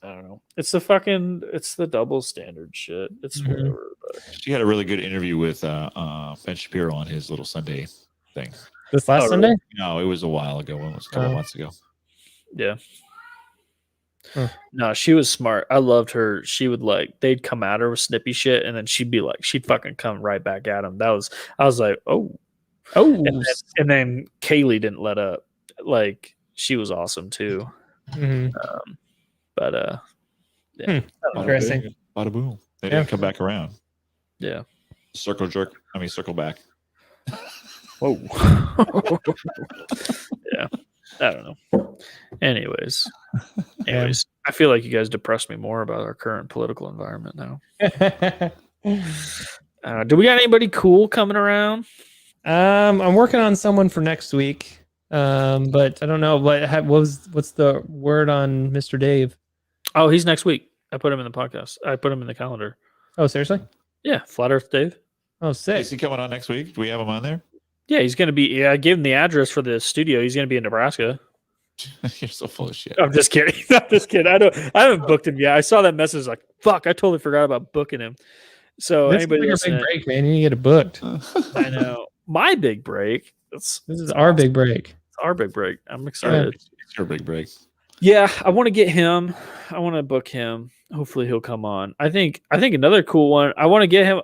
I don't know. It's the double standard shit. It's whatever. But. She had a really good interview with Ben Shapiro on his little Sunday thing. This last Sunday? Really? No, it was a while ago. It was a couple months ago. Yeah. No, she was smart. I loved her. She would they'd come at her with snippy shit, and then she'd fucking come right back at him. I was like, oh, and then Kaylee didn't let up. Like she was awesome too. Mm-hmm. Yeah, interesting. Bada boom. They didn't come back around. Yeah, circle back. Whoa. Yeah. I don't know. Anyways, I feel like you guys depressed me more about our current political environment now. Do we got anybody cool coming around? I'm working on someone for next week, but I don't know. What's the word on Mr. Dave? Oh, he's next week. I put him in the podcast. I put him in the calendar. Oh, seriously? Yeah, Flat Earth Dave. Oh, sick. Is he coming on next week? Do we have him on there? Yeah, he's going to be. Yeah, I gave him the address for the studio. He's going to be in Nebraska. You're so full of shit. I'm just kidding. I'm just kidding. I haven't booked him yet. I saw that message. Like, fuck, I totally forgot about booking him. So this anybody is your big break, man. You need to get it booked. I know my big break. This is our big break. It's our big break. I'm excited. It's your big break. Yeah, I want to get him. I want to book him. Hopefully he'll come on. I think another cool one. I want to get him.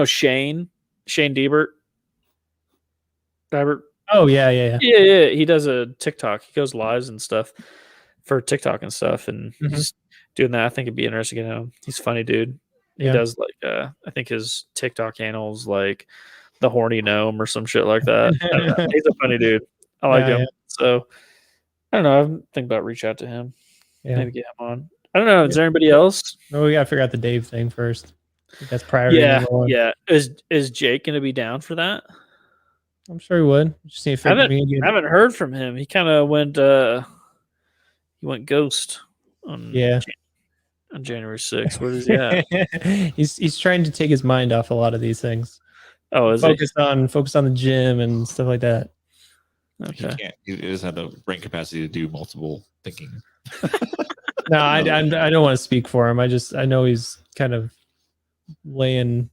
Shane Diebert. Oh yeah. He does a TikTok. He goes lives and stuff for TikTok and stuff, and he's doing that. I think it'd be interesting to get him. He's a funny dude. He does I think his TikTok handle's like the horny gnome or some shit like that. He's a funny dude. I like him. Yeah. So I don't know. I'm thinking about reach out to him. Yeah. Maybe get him on. I don't know. Is there anybody else? No, we gotta figure out the Dave thing first. I think that's priority. Yeah. Is Jake gonna be down for that? I'm sure he would. Just see if I haven't heard from him. He kind of went. He went ghost on January 6th. Where is he at? he's trying to take his mind off a lot of these things. Oh, is focus on the gym and stuff like that. Okay. He doesn't have the brain capacity to do multiple thinking. No, I don't want to speak for him. I know he's kind of laying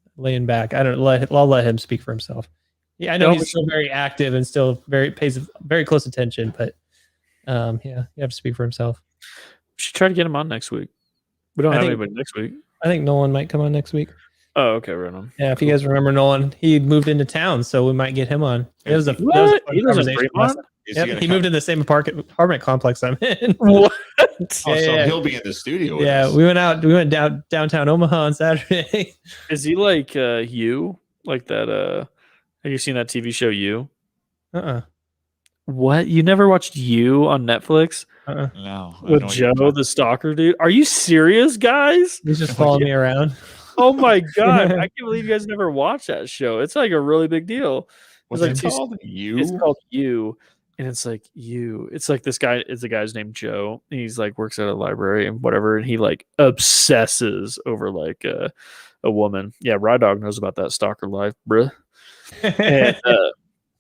back. I'll let him speak for himself. Yeah, I know he's still very active and still pays very close attention, but you have to speak for himself. We should try to get him on next week. We don't have anybody next week. I think Nolan might come on next week. Oh, okay, right on. Yeah, if you guys remember Nolan, he moved into town, so we might get him on. It was a fun conversation. Yep, he moved in the same apartment complex I'm in. What? So he'll be in the studio. With us. We went downtown Omaha on Saturday. Is he like you? Like that? Have you seen that TV show You? What? You never watched You on Netflix? No. With Joe, the stalker dude. Are you serious, guys? He's just following me around. Oh my god! I can't believe you guys never watched that show. It's like a really big deal. What's it called? You? It's called You, and it's like You. It's like this guy. It's a guy's named Joe. And he's like works at a library and whatever, and he like obsesses over like a woman. Yeah, Rye Dog knows about that stalker life, bruh. And,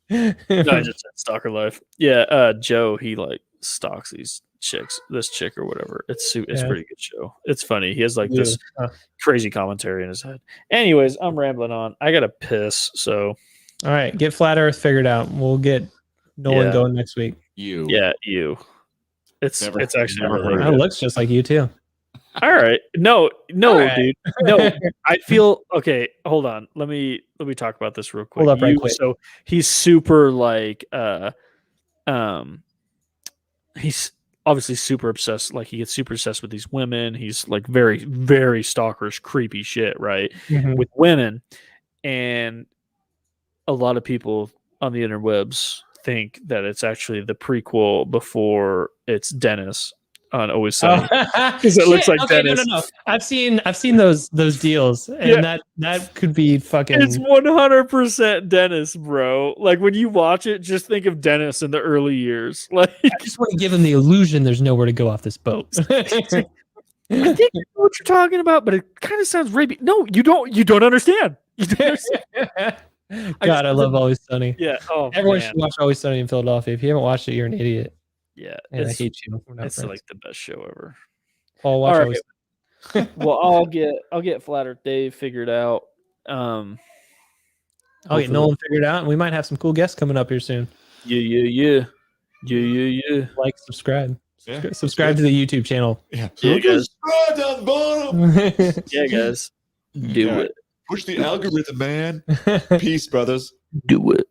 no, I just said stalker life. Yeah, Joe, he like stalks these chicks, this chick or whatever. It's a pretty good show. It's funny. He has like this crazy commentary in his head. Anyways, I'm rambling on. I gotta piss. So, all right, get Flat Earth figured out. We'll get Nolan going next week. You. It's actually really it looks just like you too. All right. No, dude. No. I feel okay. Hold on. Let me talk about this real quick. Hold up right quick. So he's super like he's obviously super obsessed. Like he gets super obsessed with these women. He's like very, very stalkerish, creepy shit, right? With women. And a lot of people on the interwebs think that it's actually the prequel before it's Dennis. on Always Sunny because it looks like Dennis. No. I've seen those deals, and that could be fucking. It's 100% Dennis, bro. Like when you watch it, just think of Dennis in the early years. Like I just want to give him the illusion there's nowhere to go off this boat. I think I know what you're talking about, but it kind of sounds rapey. No, you don't. You don't understand. You don't understand. God, I love Always Sunny. Yeah. Oh, everyone man. should watch Always Sunny in Philadelphia. If you haven't watched it, you're an idiot. Yeah, and I hate you. It's like the best show ever. I'll watch Always Sunny. Well, I'll get Flat Earth Dave figured out. I'll get Nolan figured out, and we might have some cool guests coming up here soon. Yeah. Like, subscribe. Yeah, subscribe to the YouTube channel. Yeah, guys. Down the bottom. Yeah, guys. Do it. Push the algorithm, man. Peace, brothers. Do it.